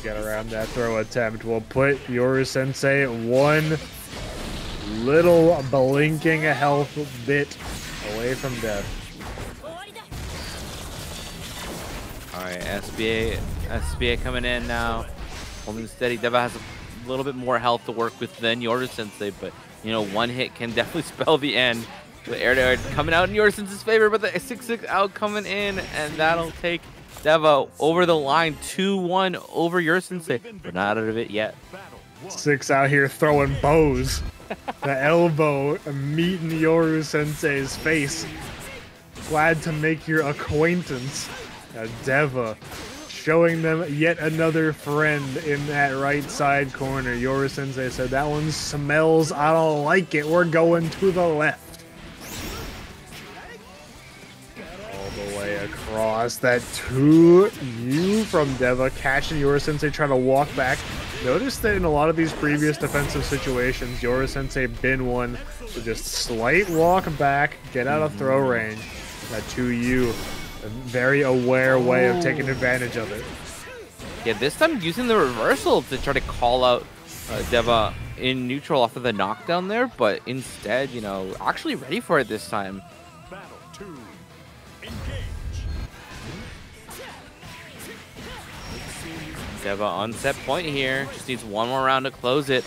get around that throw attempt will put Yoru Sensei one little blinking health bit away from death. Alright, SBA coming in now, holding steady. Deva has a little bit more health to work with than Yoru Sensei, but you know, one hit can definitely spell the end. The air to air coming out in Yoru Sensei's favor, but the 6-6 out coming in, and that'll take Deva over the line. 2-1 over Yoru Sensei, but not out of it yet. 6 out here throwing bows. The elbow meeting Yoru Sensei's face. Glad to make your acquaintance. Deva showing them yet another friend in that right side corner. Yoru Sensei said, that one smells, I don't like it. We're going to the left. All the way across. That 2U from Deva, catching Yoru Sensei trying to walk back. Notice that in a lot of these previous defensive situations, Yoru Sensei been one to just slight walk back, get out of throw range. That 2U. A very aware way of taking advantage of it. Yeah, this time using the reversal to try to call out Deva in neutral off of the knockdown there, but instead, you know, actually ready for it this time. Battle 2. Engage. Deva on set point here. Just needs one more round to close it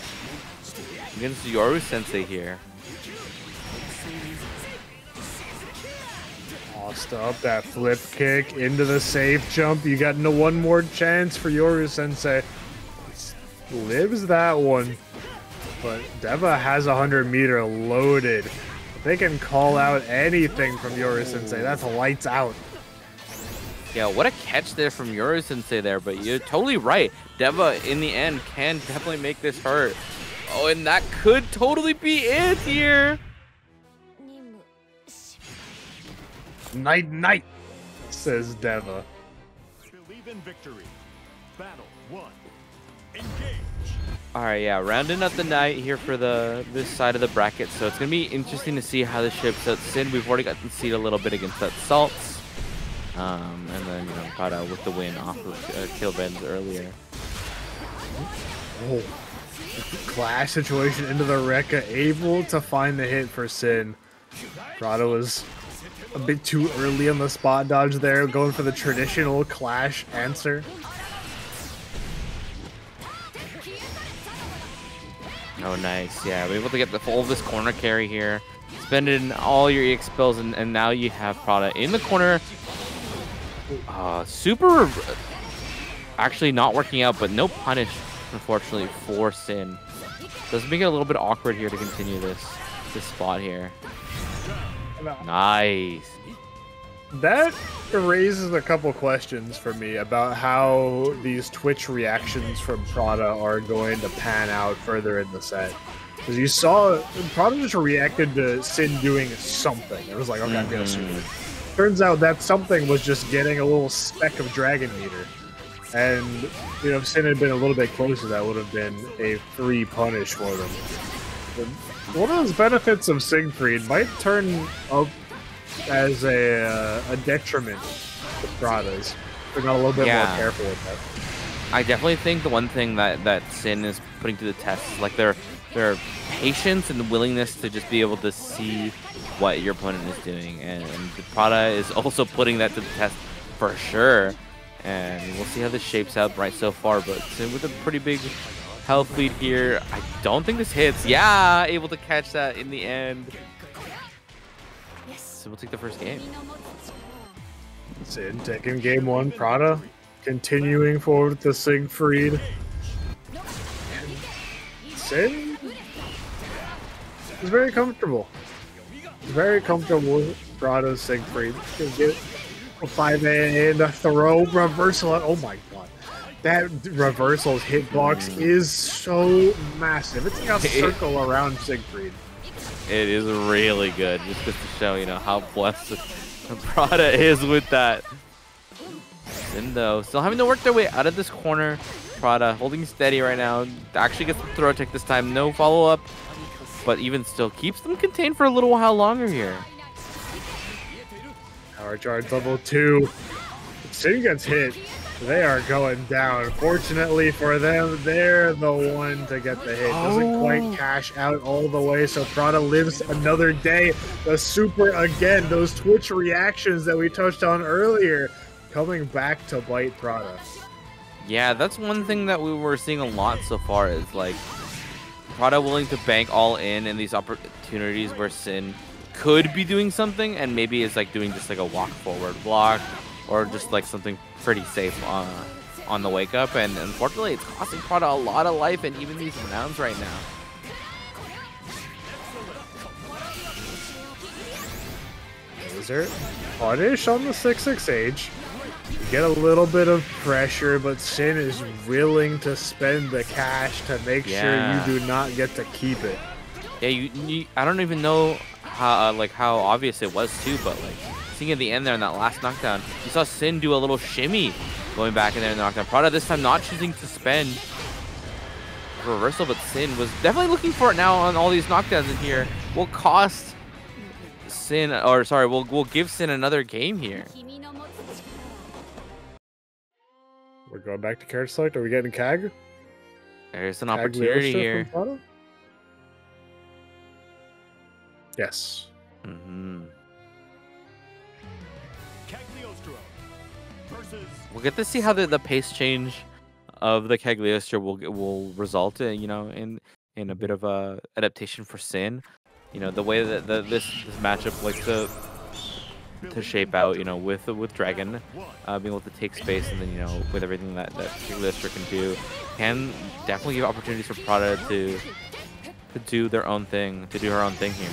against Yoru Sensei here. Tossed up that flip kick into the safe jump. You got no one more chance for Yoru Sensei. Lives that one. But Deva has 100-meter loaded. They can call out anything from Yoru Sensei. That's lights out. Yeah, what a catch there from Yoru Sensei there, but you're totally right. Deva, in the end, can definitely make this hurt. Oh, and that could totally be it here. Night, night, says Deva. Believe in victory. Battle 1. Engage. All right, yeah, rounding up the night here for this side of the bracket. So it's gonna be interesting to see how this shapes out. Synn, we've already got to see a little bit against that Saltz, and then Prada with the win off of Kilvenz earlier. Oh, clash situation into the Rekka, able to find the hit for Synn. Prada was a bit too early on the spot dodge there, going for the traditional clash answer. Oh, nice. Yeah, we're able to get the full of this corner carry here. Spending all your EX spells, and now you have Prada in the corner. Super actually not working out, but no punish, unfortunately, for Synn. Does make it a little bit awkward here to continue this spot here. Nice. That raises a couple questions for me about how these Twitch reactions from Prada are going to pan out further in the set. Because you saw Prada just reacted to Synn doing something. It was like, okay, I'm gonna shoot it. Turns out that something was just getting a little speck of Dragon Meter. And, if Synn had been a little bit closer, that would have been a free punish for them. But one of those benefits of Siegfried might turn up as a detriment to Prada's. They're not a little bit more careful with that. I definitely think the one thing that Synn is putting to the test is like their patience and the willingness to just be able to see what your opponent is doing, and Prada is also putting that to the test for sure. And we'll see how this shapes out right so far, but Synn with a pretty big health lead here. I don't think this hits. Yeah, able to catch that in the end. So we'll take the first game. Synn taking game one. Prada continuing forward with the Siegfried. Synn is very comfortable. Very comfortable with Prada's Siegfried. Can get a 5A and a throw reversal. Oh my god. That reversal's hitbox is so massive. It's like a circle around Siegfried. It is really good, just to show how blessed Prada is with that. Synn though, still having to work their way out of this corner. Prada holding steady right now. Actually gets the throw tech this time. No follow up, but even still keeps them contained for a little while longer here. Power charge level 2. Synn gets hit. They are going down. Fortunately for them, they're the one to get the hit. Doesn't quite cash out all the way, so Prada lives another day. The super again, those Twitch reactions that we touched on earlier, coming back to bite Prada. Yeah, that's one thing that we were seeing a lot so far is like Prada willing to bank all in these opportunities where Synn could be doing something, and maybe it's like doing just like a walk forward block or just like something pretty safe on the wake up, and unfortunately it's costing Prada a lot of life and even these rounds right now. Laser punish on the 6-6 age. You get a little bit of pressure, but Synn is willing to spend the cash to make sure you do not get to keep it. Yeah, I don't even know how obvious it was too, but like seeing at the end there in that last knockdown, you saw Synn do a little shimmy going back in there in the knockdown. Prada this time not choosing to spend reversal, but Synn was definitely looking for it now on all these knockdowns in here. Will cost Synn, or sorry, we'll give Synn another game here. We're going back to character select. Are we getting CAG? There's an opportunity here. Yes. We'll get to see how the pace change of the Cagliostro will result in a bit of a adaptation for Synn. The way that this matchup likes to to shape out, you know, with Dragon being able to take space, and then, you know, with everything that Lister can do, can definitely give opportunities for Prada to do their own thing, to do her own thing here.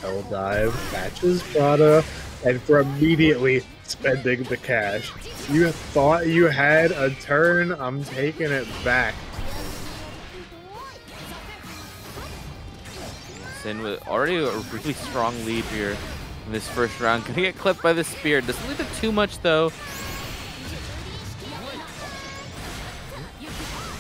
L dive catches Prada, and for immediately spending the cash. You thought you had a turn, I'm taking it back. Synn with already a really strong lead here in this first round. Gonna get clipped by the spear. Doesn't leave it too much though.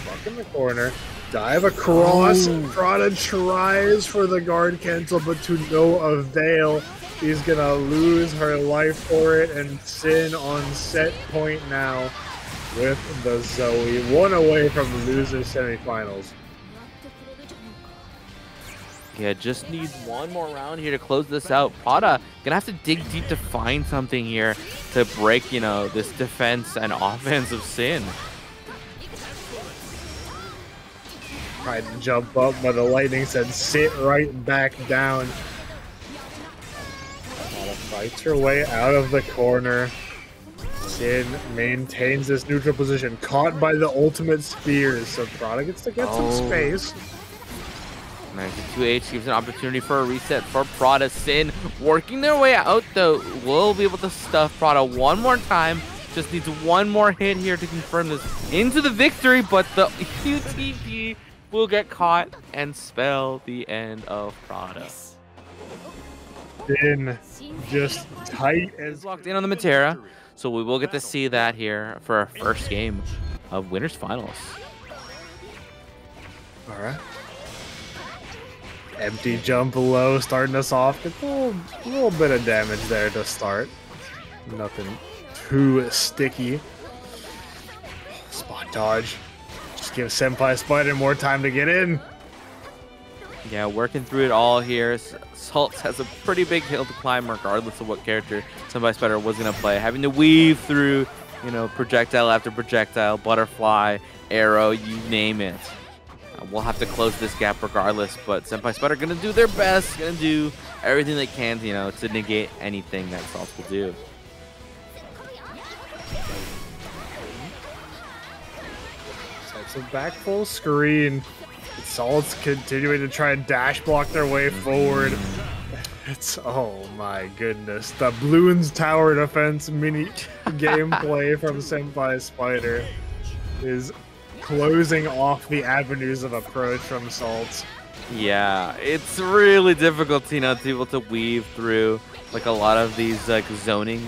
Back in the corner. Dive across. Prada tries for the guard cancel, but to no avail. She's gonna lose her life for it, and Synn on set point now with the Zooey. One away from the loser semifinals. Yeah, just need one more round here to close this out. Prada gonna have to dig deep to find something here to break, you know, this defense and offense of Synn. Tried to jump up, but the lightning said sit right back down. Prada fights her way out of the corner. Synn maintains this neutral position, caught by the ultimate spears, so Prada gets to get some space. Nice. The 2H gives an opportunity for a reset for Prada. Synn working their way out, though, will be able to stuff Prada one more time. Just needs one more hit here to confirm this into the victory, but the UTP will get caught and spell the end of Prada. Synn just tight as Locked in on the Metera, so we will get to see that here for our first game of Winners Finals. all right. Empty jump low, starting us off. A little bit of damage there to start. Nothing too sticky. Spot dodge. Just give SenpaiSpyder more time to get in. Yeah, working through it all here. Saltz has a pretty big hill to climb regardless of what character SenpaiSpyder was going to play. Having to weave through, you know, projectile after projectile, butterfly, arrow, you name it. We'll have to close this gap regardless, but SenpaiSpyder gonna do their best, gonna do everything they can, you know, to negate anything that Saltz will do. Sets it back full screen. Saltz continuing to try and dash block their way forward. It's, oh my goodness. The Bloons Tower Defense mini gameplay from SenpaiSpyder is closing off the avenues of approach from Saltz. Yeah, it's really difficult, you know, to be able to weave through like a lot of these like zoning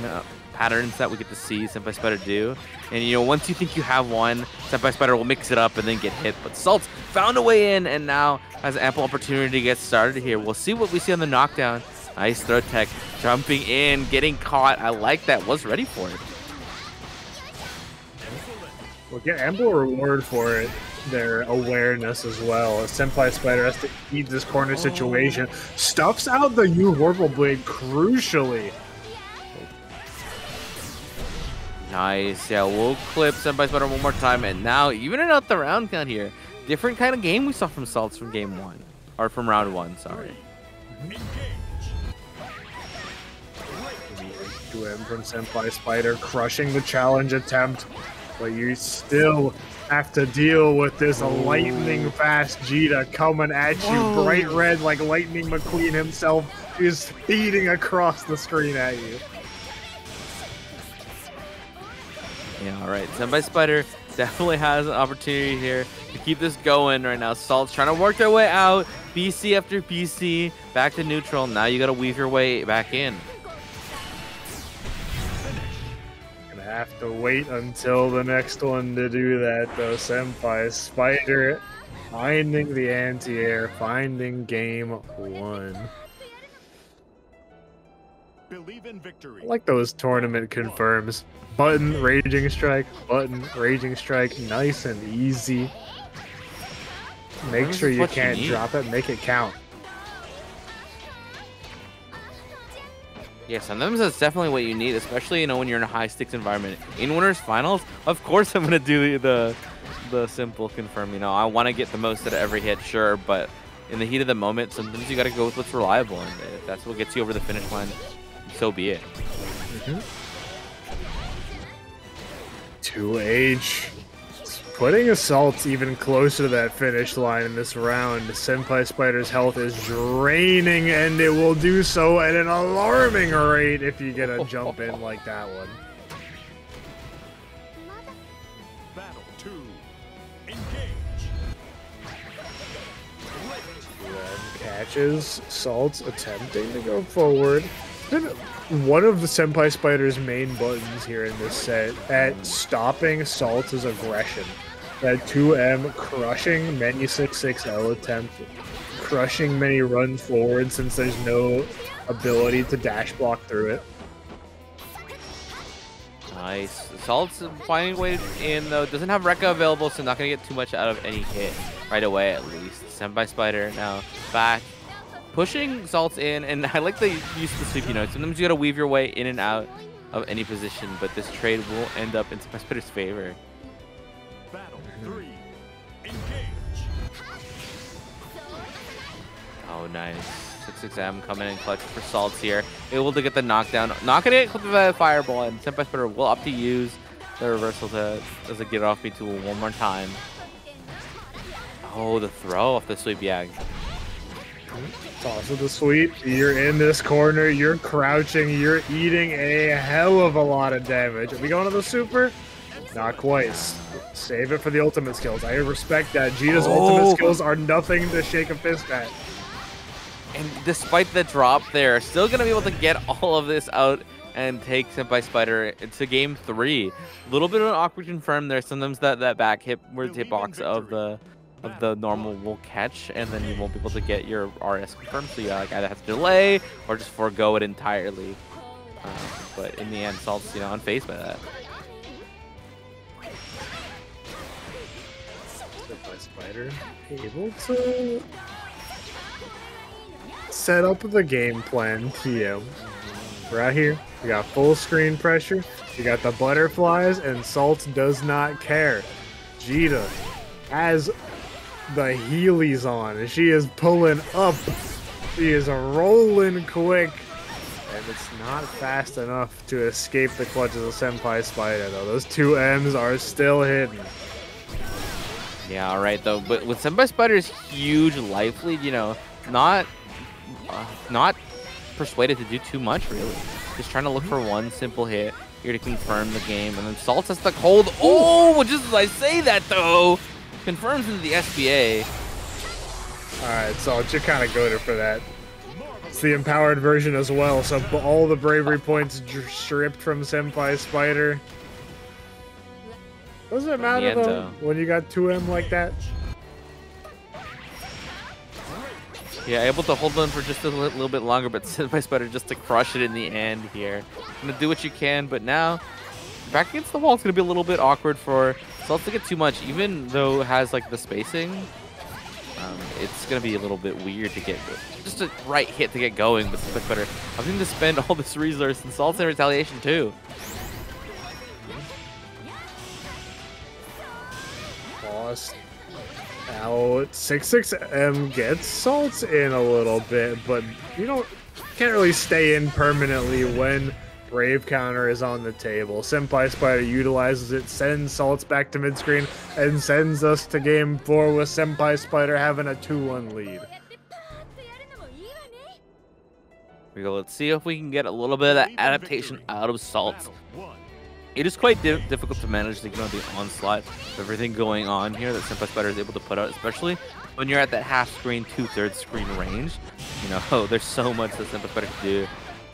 patterns that we get to see SenpaiSpyder do. And you know, once you think you have one, SenpaiSpyder will mix it up and then get hit. But Saltz found a way in and now has ample opportunity to get started here. We'll see what we see on the knockdown. Nice throw tech, jumping in, getting caught. I like that. Was ready for it. We'll get ample reward for it. Their awareness as well. SenpaiSpyder has to eat this corner situation. Stuffs out the U-Vorpal Blade crucially. Nice. Yeah, we'll clip SenpaiSpyder one more time. And now, evening out the round count here. Different kind of game we saw from Saltz from game one. Or from round one, sorry. To him from SenpaiSpyder, crushing the challenge attempt. But you still have to deal with this lightning fast Djeeta coming at you, bright red like Lightning McQueen himself. Is speeding across the screen at you. Yeah, all right. SenpaiSpyder definitely has an opportunity here to keep this going right now. Saltz trying to work their way out. BC after BC, back to neutral. Now you got to weave your way back in. Have to wait until the next one to do that though. SenpaiSpyder finding the anti-air, finding game one. Believe in victory. I like those tournament confirms. Button, raging strike, nice and easy. Make sure you can't drop it, make it count. Yeah, sometimes that's definitely what you need, especially, you know, when you're in a high-stakes environment. In Winners Finals, of course I'm going to do the simple confirm. You know, I want to get the most out of every hit, sure, but in the heat of the moment, sometimes you got to go with what's reliable, and if that's what gets you over the finish line, so be it. 2H. Putting Saltz even closer to that finish line in this round. SenpaiSpyder's health is draining, and it will do so at an alarming rate if you get a jump in like that one. Battle 2. Engage. Catches Saltz attempting to go forward. One of the SenpaiSpyder's main buttons here in this set at stopping Saltz's aggression. That 2M crushing many 6-6L attempt, crushing many runs forward since there's no ability to dash block through it. Nice. Saltz finding a way in though. Doesn't have Rekka available, so not gonna get too much out of any hit right away at least. SenpaiSpyder now back. Pushing Saltz in, and I like the use of the sweep, you know. Sometimes you gotta weave your way in and out of any position, but this trade will end up in SenpaiSpyder's favor. Battle 3. Engage. Oh, nice. 6-6M coming in clutch for Saltz here. Able to get the knockdown. Not gonna hit with the fireball, and SenpaiSpyder will opt to use the reversal to get off me to one more time. Oh, the throw off the sweep, yeah. Toss of the sweep. You're in this corner. You're crouching. You're eating a hell of a lot of damage. Are we going to the super? Not quite. Save it for the ultimate skills. I respect that. Djeeta's ultimate skills are nothing to shake a fist at. And despite the drop there, still going to be able to get all of this out and take SenpaiSpyder to game 3. A little bit of an awkward confirm there. Sometimes that back hit where the hitbox of the normal will catch, and then you won't be able to get your RS confirmed, so you either have to delay or just forego it entirely. But in the end, Saltz, you know, unfazed by that. SenpaiSpyder able to set up the game plan TM. Right here, we got full screen pressure, you got the butterflies, and Saltz does not care. Djeeta has the Heelys on, and she is pulling up. She is rolling quick, and it's not fast enough to escape the clutches of SenpaiSpyder, though. Those 2Ms are still hidden. Yeah, alright, though. But with SenpaiSpyder's huge life lead, you know, not persuaded to do too much, really. Just trying to look for one simple hit here to confirm the game, and then Saltz has to hold. Oh, just as I say that, though, confirms into the SBA. Alright, Saltz, you're kind of goated for that. It's the empowered version as well, so all the bravery points stripped from SenpaiSpyder. Doesn't matter, though, when you got 2M like that. Yeah, able to hold on for just a little bit longer, but SenpaiSpyder just to crush it in the end here. Gonna do what you can, but now back against the wall, it's gonna be a little bit awkward for Saltz to get too much, even though it has like the spacing. It's gonna be a little bit weird to get just a right hit to get going, but SenpaiSpyder having to spend all this resource, and Saltz in retaliation too. Lost out. 6-6M gets Saltz in a little bit, but you can't really stay in permanently when Brave counter is on the table. SenpaiSpyder utilizes it, sends Saltz back to mid-screen, and sends us to game 4 with SenpaiSpyder having a 2-1 lead. Here we go. Let's see if we can get a little bit of that adaptation out of Saltz. It is quite difficult to manage the onslaught of everything going on here that SenpaiSpyder is able to put out, especially when you're at that half-screen, two-thirds screen range. You know, there's so much that SenpaiSpyder can do.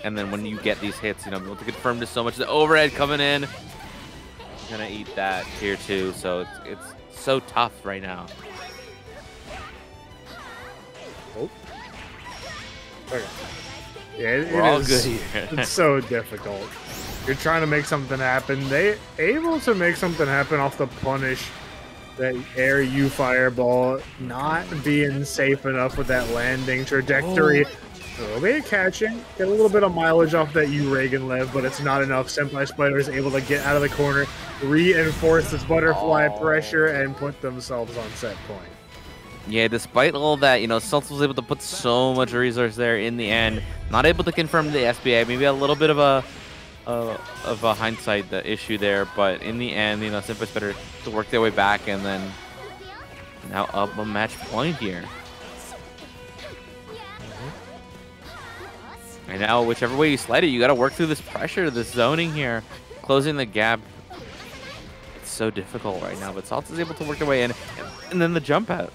And then when you get these hits, you know, be able to confirm just so much. The overhead coming in. Gonna eat that here too, so it's so tough right now. Oh. Okay. Yeah, We're all good here. It's so difficult. You're trying to make something happen. They able to make something happen off the punish. That air U fireball not being safe enough with that landing trajectory. A little bit of catching, get a little bit of mileage off that U Reagan Lev, but it's not enough. SenpaiSpyder is able to get out of the corner, reinforce this butterfly pressure, and put themselves on set point. Yeah, despite all that, you know, Saltz was able to put so much resource there in the end. Not able to confirm the SBA. Maybe a little bit of a hindsight issue there, but in the end, you know, SenpaiSpyder to work their way back and then now up a match point here. And now, whichever way you slide it, you got to work through this pressure, this zoning here, closing the gap. It's so difficult right now, but Saltz is able to work their way in, and then the jump out.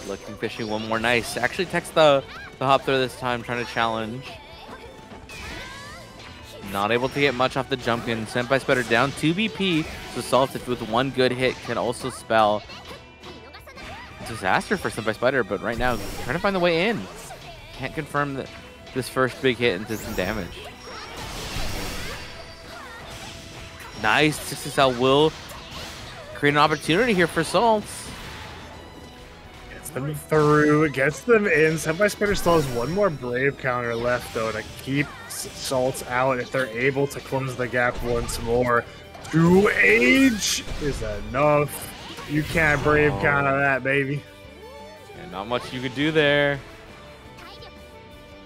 Looking fishy, one more nice. Actually takes the hop throw this time, trying to challenge. Not able to get much off the jump in. SenpaiSpyder down 2 BP. So Saltz with one good hit can also spell disaster for SenpaiSpyder, but right now trying to find the way in. Can't confirm that this first big hit into some damage. Nice. 60 cell will create an opportunity here for Saltz. Them through, gets them in. SenpaiSpyder still has one more Brave counter left, though, to keep Saltz out if they're able to close the gap once more. 2H is enough. You can't Brave counter that, baby. And not much you could do there.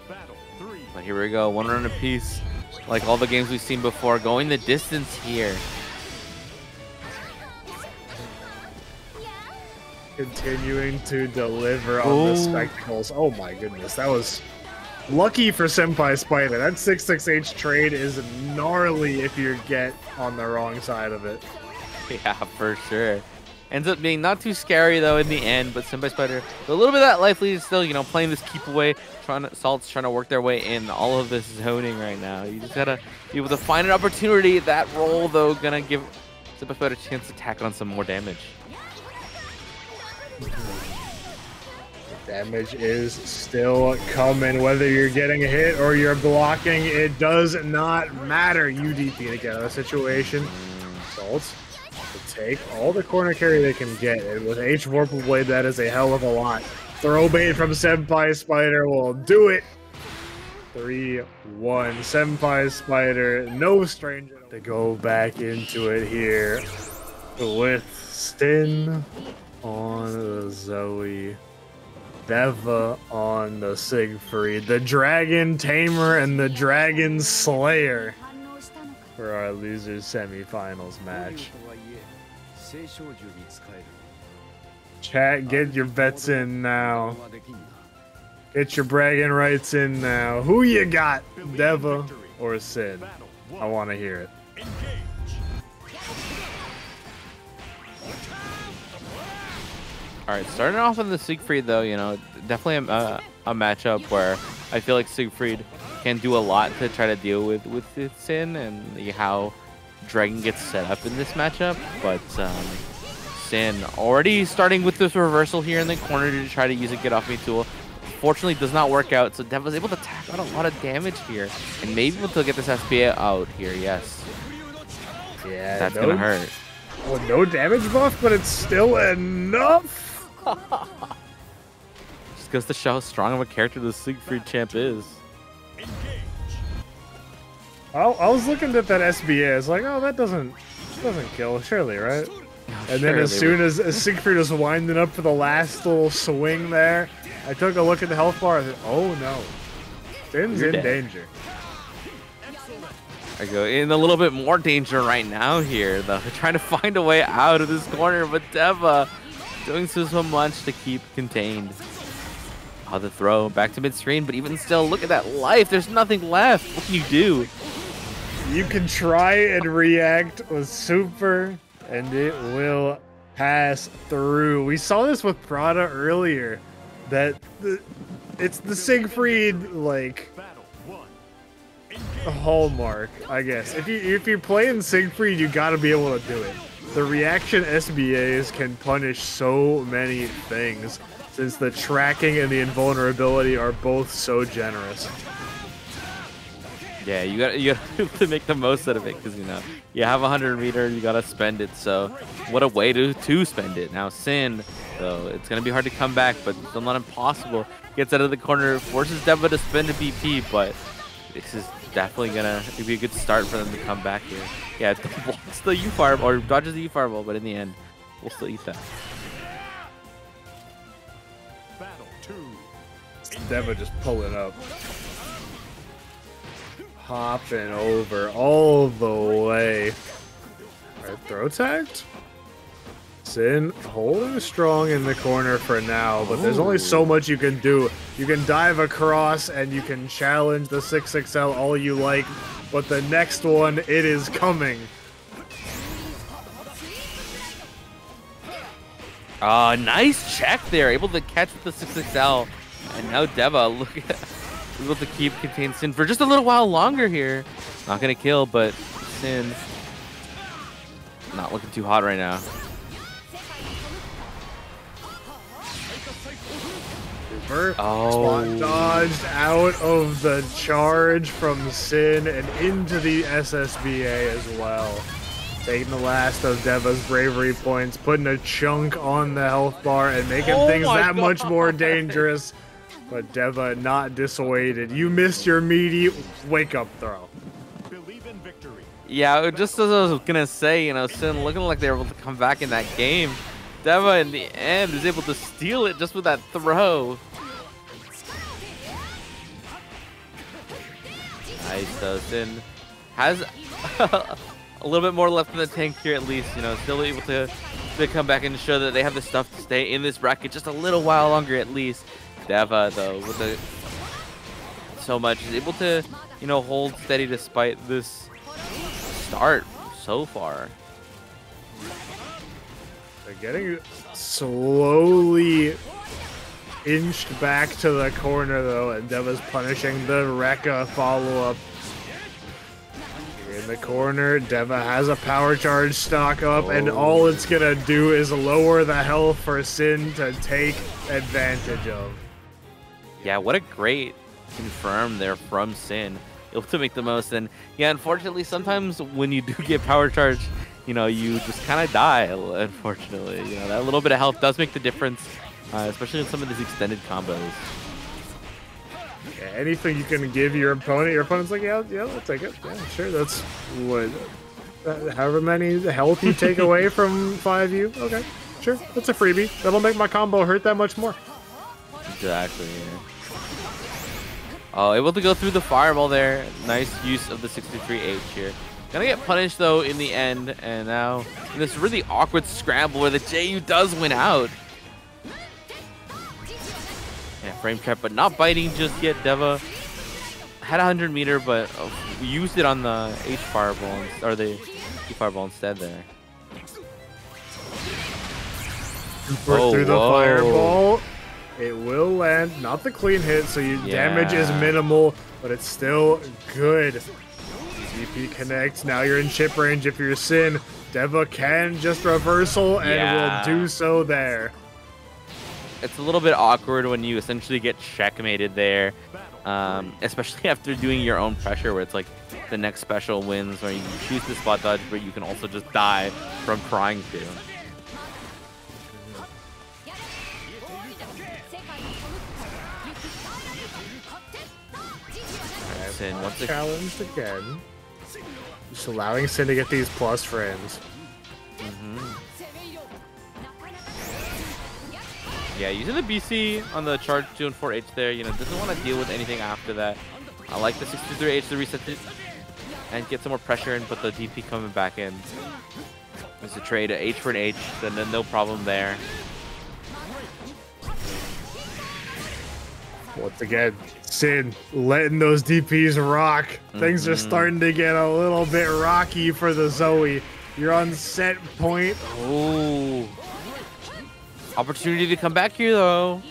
But here we go, one run apiece. Like all the games we've seen before, going the distance here. Continuing to deliver on the spectacles. Oh my goodness, that was lucky for SenpaiSpyder. That 6-6H trade is gnarly if you get on the wrong side of it. Yeah, for sure. Ends up being not too scary though in the end, but SenpaiSpyder a little bit of that life lead still, you know, playing this keep away, Saltz trying to work their way in. All of this zoning right now. You just gotta be able to find an opportunity. That roll though gonna give SenpaiSpyder a chance to tack on some more damage. The damage is still coming, whether you're getting a hit or you're blocking, it does not matter. UDP to get out of the situation. Saltz to take all the corner carry they can get, and with H Vorpal Blade, that is a hell of a lot. Throw bait from SenpaiSpyder will do it. 3-1. SenpaiSpyder, no stranger to go back into it here with Synn on the Zooey, Deva on the Siegfried, the Dragon Tamer and the Dragon Slayer for our losers semifinals match. Chat, get your bets in now. Get your bragging rights in now. Who you got, Deva or Synn? I want to hear it. All right, starting off with the Siegfried though, you know, definitely a matchup where I feel like Siegfried can do a lot to try to deal with Synn and how Dragon gets set up in this matchup. But Synn already starting with this reversal here in the corner to try to use a get off me tool. Fortunately, does not work out. So Dev was able to tack on a lot of damage here and maybe able to get this SPA out here. Yes. Yeah, that's gonna hurt. Well, no damage buff, but it's still enough. Just goes to show how strong of a character the Siegfried champ is. I was looking at that SBA. It's like, oh, that doesn't kill, surely, right? And then as soon as Siegfried was winding up for the last little swing there, I took a look at the health bar and said, oh no, Synn's in danger. I go in a little bit more danger right now here, though. Trying to find a way out of this corner, but Deva doing so much to keep contained. Oh, the throw back to mid-screen, but even still, look at that life. There's nothing left. What can you do? You can try and react with super, and it will pass through. We saw this with Prada earlier, that it's the Siegfried, like, hallmark, I guess. If you're playing Siegfried, you gotta be able to do it. The reaction SBAs can punish so many things, since the tracking and the invulnerability are both so generous. Yeah, you got to make the most out of it because you know you have 100 meter, you gotta spend it. So what a way to spend it. Now Synn, though, it's gonna be hard to come back, but still not impossible. Gets out of the corner, forces Deva to spend a BP, but this is definitely gonna be a good start for them to come back here. Yeah, it blocks the U fireball or dodges the U fireball, but in the end, we'll still eat that. Battle 2. Deva just pulling up. Hopping over all the way. Alright, throw tagged. Synn holding strong in the corner for now, but there's only so much you can do. You can dive across and you can challenge the 6XL all you like, but the next one, it is coming. Nice check there, able to catch with the 6XL. And now Deva, look at able to keep contain Synn for just a little while longer here. Not gonna kill, but Synn not looking too hot right now. Spot dodged out of the charge from Synn and into the SSBA as well. Taking the last of Deva's bravery points, putting a chunk on the health bar and making things that much more dangerous. But Deva not dissuaded. You missed your meaty wake-up throw. Believe in victory. Yeah, just as I was gonna say, you know, Synn looking like they were able to come back in that game. Deva in the end is able to steal it just with that throw. Nice though, Synn has a little bit more left in the tank here at least, you know, still able to come back and show that they have the stuff to stay in this bracket just a little while longer at least. Deva though, with the so much, is able to, you know, hold steady despite this start so far. They're getting slowly inched back to the corner though, and Deva's punishing the Rekka follow-up. In the corner, Deva has a power charge stock up, and all it's gonna do is lower the health for Synn to take advantage of. Yeah, what a great confirm there from Synn. Able to make the most. And yeah, unfortunately, sometimes when you do get power charge, you know, you just kind of die, unfortunately. You know, that little bit of health does make the difference, especially in some of these extended combos. Yeah, anything you can give your opponent's like, yeah, I'll take it. Yeah, sure, that's what, however many health you take away from 5U. Okay, sure, that's a freebie. That'll make my combo hurt that much more. Exactly, yeah. Oh, able to go through the fireball there. Nice use of the 63H here. Gonna get punished though in the end, and now in this really awkward scramble where the JU does win out. Yeah, frame trap, but not biting just yet. Deva had 100 meter, but used it on the H fireball or the E fireball instead there. Through the fireball. It will land, not the clean hit, so your damage is minimal, but it's still good. GP connects, now you're in chip range if you're Synn. Deva can just reversal and will do so there. It's a little bit awkward when you essentially get checkmated there, especially after doing your own pressure where it's like the next special wins where you choose the spot dodge, but you can also just die from trying to. Synn once challenged again. Just allowing Synn to get these plus frames. Yeah, using the BC on the charge 2 and 4H there, you know, doesn't want to deal with anything after that. I like the 63H to reset it and get some more pressure in, but the DP coming back in. There's a trade, H for an H, then no problem there. Once again, Synn letting those DPs rock. Things are starting to get a little bit rocky for the Zooey. You're on set point. Oh, opportunity to come back here though.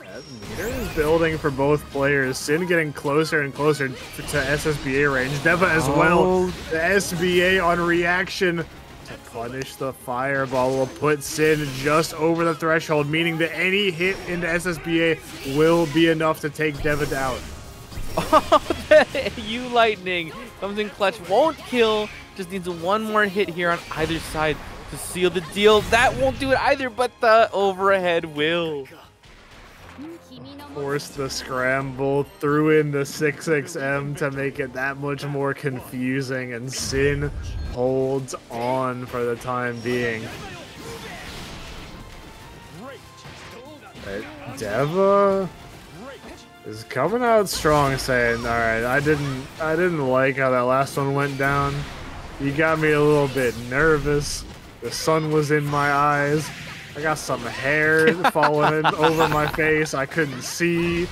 That meter is building for both players. Synn getting closer and closer to SSBA range. Deva as well. The SBA on reaction to punish the fireball will put Synn just over the threshold, meaning that any hit into SSBA will be enough to take Deva out. Oh, You Lightning comes in clutch, won't kill, just needs one more hit here on either side to seal the deal. That won't do it either, but the overhead will. Forced the scramble, threw in the 6XM to make it that much more confusing, and Synn holds on for the time being. Deva is coming out strong, saying, "All right, I didn't like how that last one went down. You got me a little bit nervous. The sun was in my eyes. I got some hair falling over my face. I couldn't see."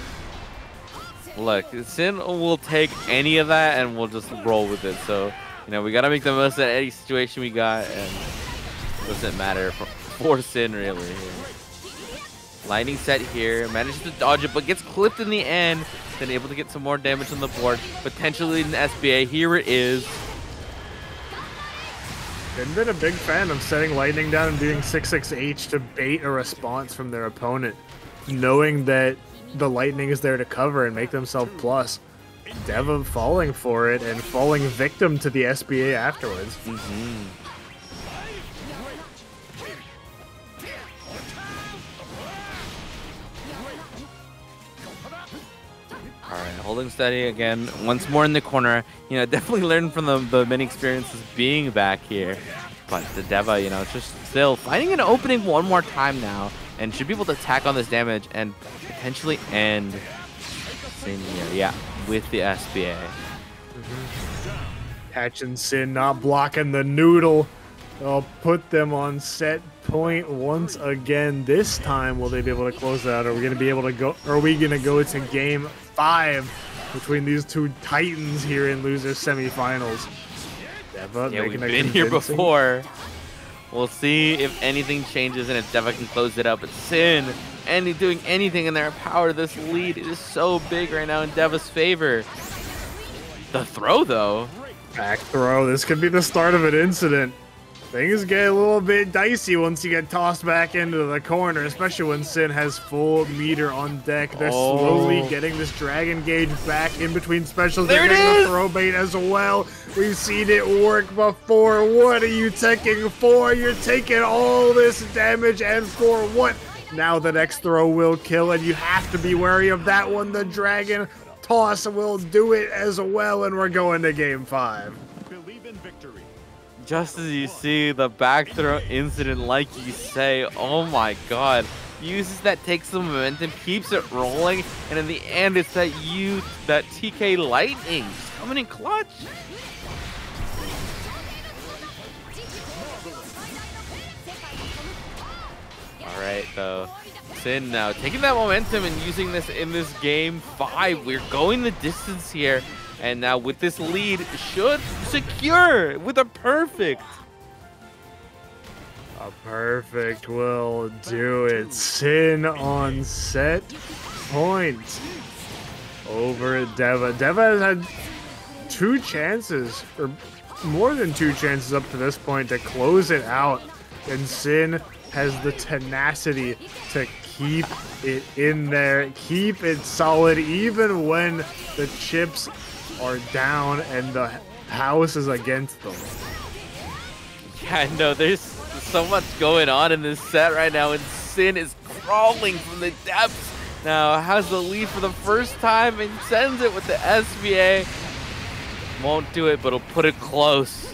Look, Synn will take any of that and we'll just roll with it. So, you know, we got to make the most of any situation we got, and it doesn't matter for Synn really. Lightning set here, manages to dodge it, but gets clipped in the end. Then able to get some more damage on the board. Potentially an SBA. Here it is. I've been a big fan of setting Lightning down and doing 6-6H to bait a response from their opponent, knowing that the Lightning is there to cover and make themselves plus. Deva falling for it and falling victim to the SBA afterwards. Alright, holding steady again, once more in the corner. You know, definitely learned from the many experiences being back here. But the Deva, you know, just still finding an opening one more time now, and should be able to attack on this damage and potentially end Synn here. Yeah, with the SBA. Patch and Synn not blocking the noodle. I'll put them on set point once again. This time, will they be able to close it out? Are we going to be able to go? Are we going to go to game 5 between these two titans here in losers semifinals? Deva Yeah, making we've a been here convincing- before. We'll see if anything changes and if Deva can close it up. But Synn, doing anything in their power, this lead is so big right now in Deva's favor. The throw, though. Back throw. This could be the start of an incident. Things get a little bit dicey once you get tossed back into the corner, especially when Synn has full meter on deck. They're slowly getting this Dragon Gauge back in between specials. They're getting the throw bait as well. We've seen it work before. What are you taking for? You're taking all this damage, and for what? Now the next throw will kill, and you have to be wary of that one. The Dragon Toss will do it as well, and we're going to game 5. Believe in victory. Just as you see the back throw incident, like you say, oh my god. Uses that, takes the momentum, keeps it rolling, and in the end it's that TK Lightning coming in clutch. Alright, though. Synn now taking that momentum and using this in this game 5. We're going the distance here. And now with this lead, should secure with a perfect. A perfect will do it. Synn on set point over Deva. Deva has had 2 chances, or more than 2 chances up to this point, to close it out. And Synn has the tenacity to keep it in there, keep it solid, even when the chips are down and the house is against them. Yeah, no, there's so much going on in this set right now, and Synn is crawling from the depths. Now has the lead for the first time and sends it with the SBA. Won't do it, but he'll put it close.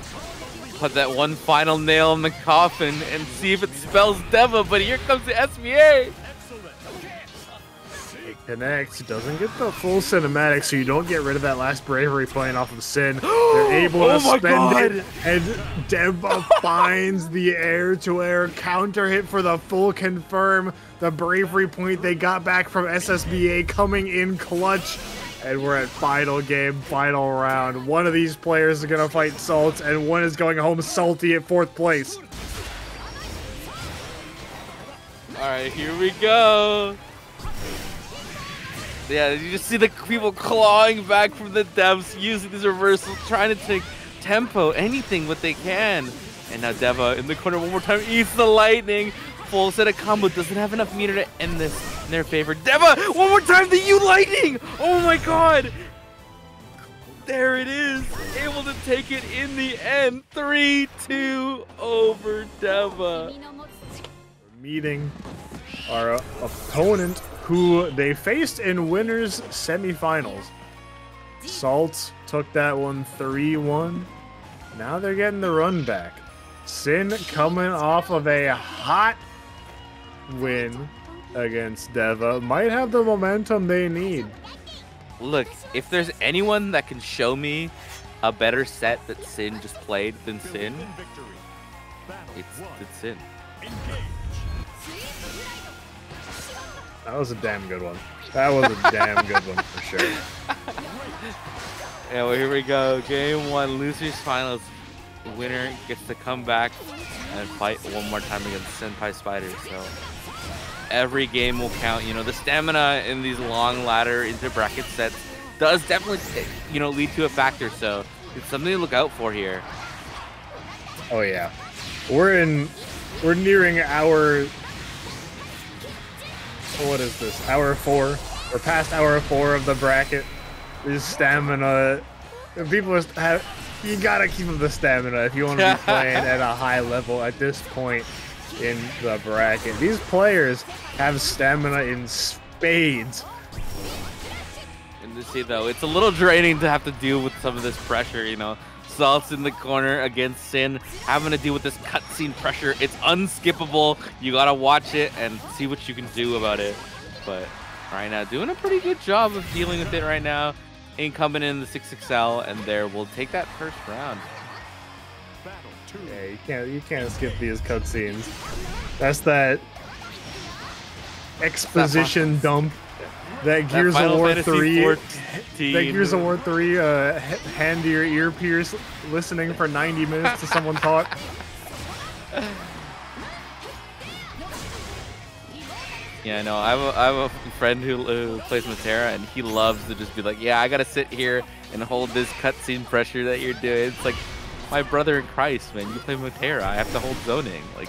Put that one final nail in the coffin and see if it spells Deva, but here comes the SBA. Connects, doesn't get the full cinematic, so you don't get rid of that last bravery playing off of Synn. They're able to spend it, and Deva finds the air-to-air counter hit for the full confirm. The bravery point they got back from SSBA coming in clutch, and we're at final game, final round. One of these players is gonna fight Saltz, and one is going home salty at 4th place. All right, here we go. Yeah, you just see the people clawing back from the depths, using these reversals, trying to take tempo, anything what they can. And now Deva in the corner one more time, eats the lightning. Full set of combo, doesn't have enough meter to end this in their favor. Deva, one more time, the U lightning! Oh my god! There it is, able to take it in the end. 3-2 over Deva. Meeting our opponent who they faced in winners semifinals. Saltz took that one 3-1. Now they're getting the run back. Synn coming off of a hot win against Deva. Might have the momentum they need. Look, if there's anyone that can show me a better set that Synn just played than Synn, it's Synn. That was a damn good one. That was a damn good one for sure. Yeah, well, here we go. Game 1, losers finals. The winner gets to come back and fight one more time against SenpaiSpyder. So every game will count. You know, the stamina in these long ladder into bracket sets does definitely, you know, lead to a factor. So it's something to look out for here. Oh yeah, we're nearing our, what is this? Hour 4. We're past hour 4 of the bracket. This stamina, people have, you gotta keep up the stamina if you want to be playing at a high level at this point in the bracket. These players have stamina in spades. And to see though, it's a little draining to have to deal with some of this pressure, you know. Saltz in the corner against Synn, having to deal with this cutscene pressure. It's unskippable. You gotta watch it and see what you can do about it. But right now, doing a pretty good job of dealing with it right now. Incumbent in the 6XL, and there will take that first round. Yeah, you can't skip these cutscenes. That's that exposition dump. That Gears of War 3. That Gears of War 3 hand to your earpiece, listening for 90 minutes to someone talk. Yeah, no, I have a friend who plays Metera, and he loves to just be like, yeah, I gotta sit here and hold this cutscene pressure that you're doing. It's like, my brother in Christ, man, you play Metera, I have to hold zoning. Like,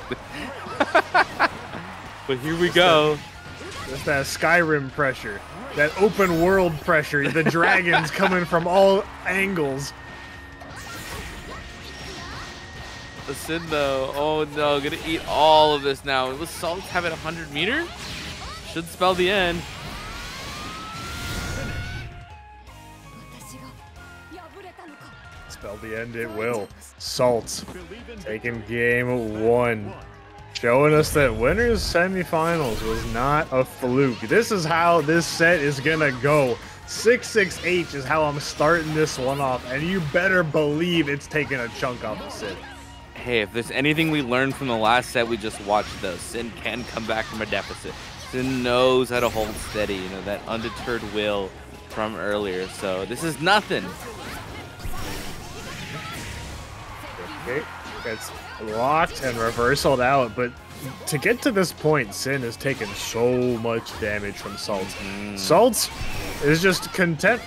but here we go. That's that Skyrim pressure, that open world pressure, the dragons coming from all angles. The Synn though, oh no, gonna eat all of this now. Was Saltz having 100 meters? Should spell the end. Spell the end it will. Saltz taking game 1. Showing us that winners semifinals was not a fluke. This is how this set is gonna go. 6-6-H is how I'm starting this one off, and you better believe it's taking a chunk off the Synn. Hey, if there's anything we learned from the last set we just watched, though, Synn can come back from a deficit. Synn knows how to hold steady, you know, that undeterred will from earlier. So this is nothing. Okay, gets locked and reversaled out, but to get to this point, Synn has taken so much damage from Saltz. Saltz is just content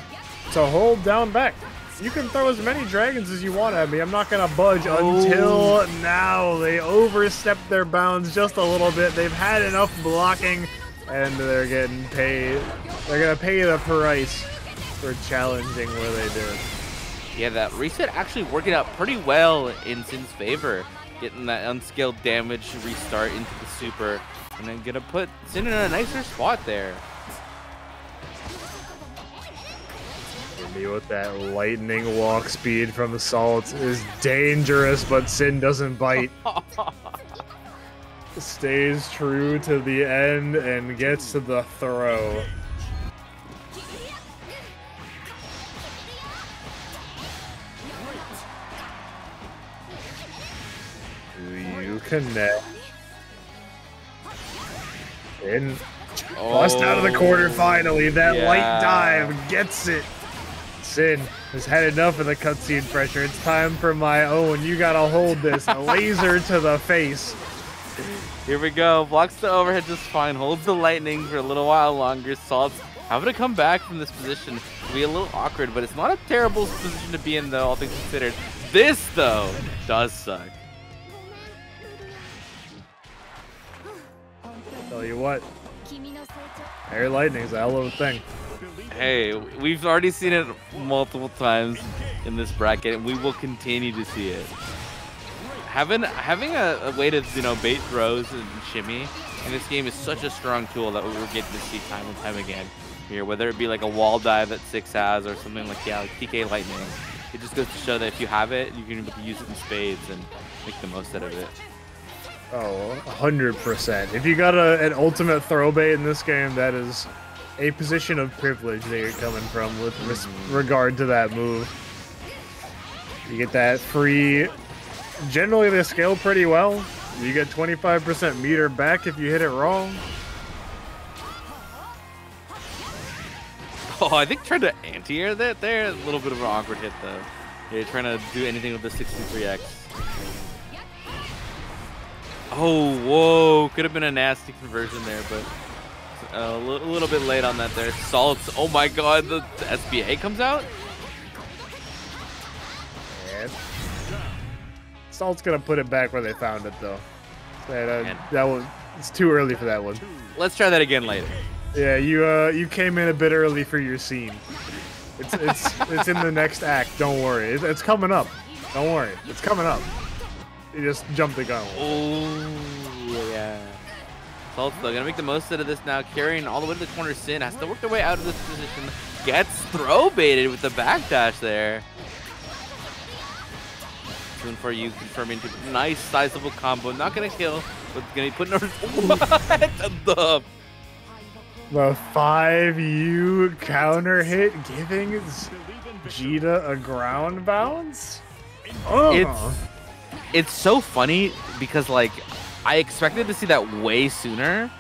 to hold down back. You can throw as many dragons as you want at me. I'm not going to budge until now. They overstepped their bounds just a little bit. They've had enough blocking, and they're getting paid. They're going to pay the price for challenging where they do. Yeah, that reset actually working out pretty well in Synn's favor. Getting that unscaled damage restart into the super, and then going to put Synn in a nicer spot there. With that lightning walk speed from Saltz is dangerous, but Synn doesn't bite. Stays true to the end and gets to the throw. Do you connect? In. Bust out of the corner finally. That light dive gets it. Synn has had enough of the cutscene pressure. It's time for my own. You gotta hold this. A laser to the face. Here we go. Blocks the overhead just fine. Holds the lightning for a little while longer. Saltz having to come back from this position. It'll be a little awkward, but it's not a terrible position to be in, though, all things considered. This, though, does suck. Tell you what. Air lightning's a hell of a thing. Hey, we've already seen it multiple times in this bracket, and we will continue to see it. Having a way to bait throws and shimmy in this game is such a strong tool that we're getting to see time and time again here. Whether it be like a wall dive that Six has, or something like like TK Lightning, it just goes to show that if you have it, you can use it in spades and make the most out of it. Oh, 100%. If you got an ultimate throw bait in this game, that is a position of privilege that you're coming from with regard to that move. You get that free. Generally, they scale pretty well. You get 25% meter back if you hit it wrong. Oh, I think trying to anti-air that there, a little bit of an awkward hit though. Yeah, trying to do anything with the 63X. Oh, whoa! Could have been a nasty conversion there, but a little bit late on that there. Saltz. Oh my God, the SBA comes out. And Salt's gonna put it back where they found it though. That was it's too early for that one. Let's try that again later. Yeah, you came in a bit early for your scene. It's in the next act. Don't worry, it's coming up. Don't worry, it's coming up. You just jumped the gun. Oh yeah. Saltz though gonna make the most out of this now, carrying all the way to the corner. Synn has to work their way out of this position. Gets throw baited with the backdash there. Soon for you, confirming to nice sizable combo. Not gonna kill, but gonna be putting over. What the 5U counter hit, giving Djeeta a ground bounce? Oh. It's so funny because like I expected to see that way sooner.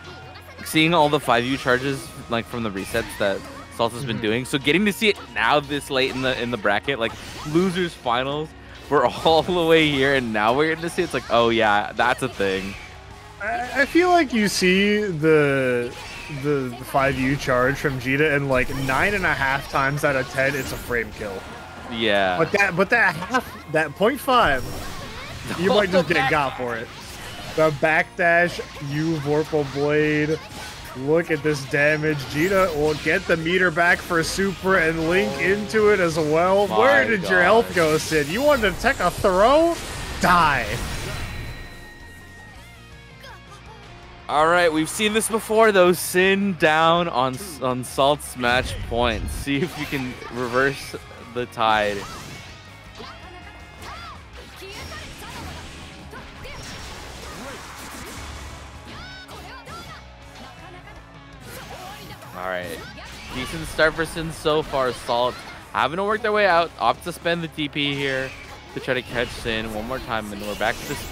Seeing all the 5U charges like from the resets that Saltz has been doing, so getting to see it now this late in the bracket, like losers finals, we're all the way here, and now we're getting to see it's like, oh yeah, that's a thing. I feel like you see the 5U charge from Djeeta, and like 9.5 times out of 10, it's a frame kill. Yeah. But that 0.5, you might just get got for it. The backdash, Vorpal Blade. Look at this damage. Djeeta will get the meter back for super and link into it as well. Where did your health go, Synn? You wanted to take a throw? Die. All right, we've seen this before though. Synn down on Salt's match point. See if you can reverse the tide. All right, decent start for Synn so far. Saltz having to work their way out. Opt to spend the TP here to try to catch Synn one more time, and we're back to this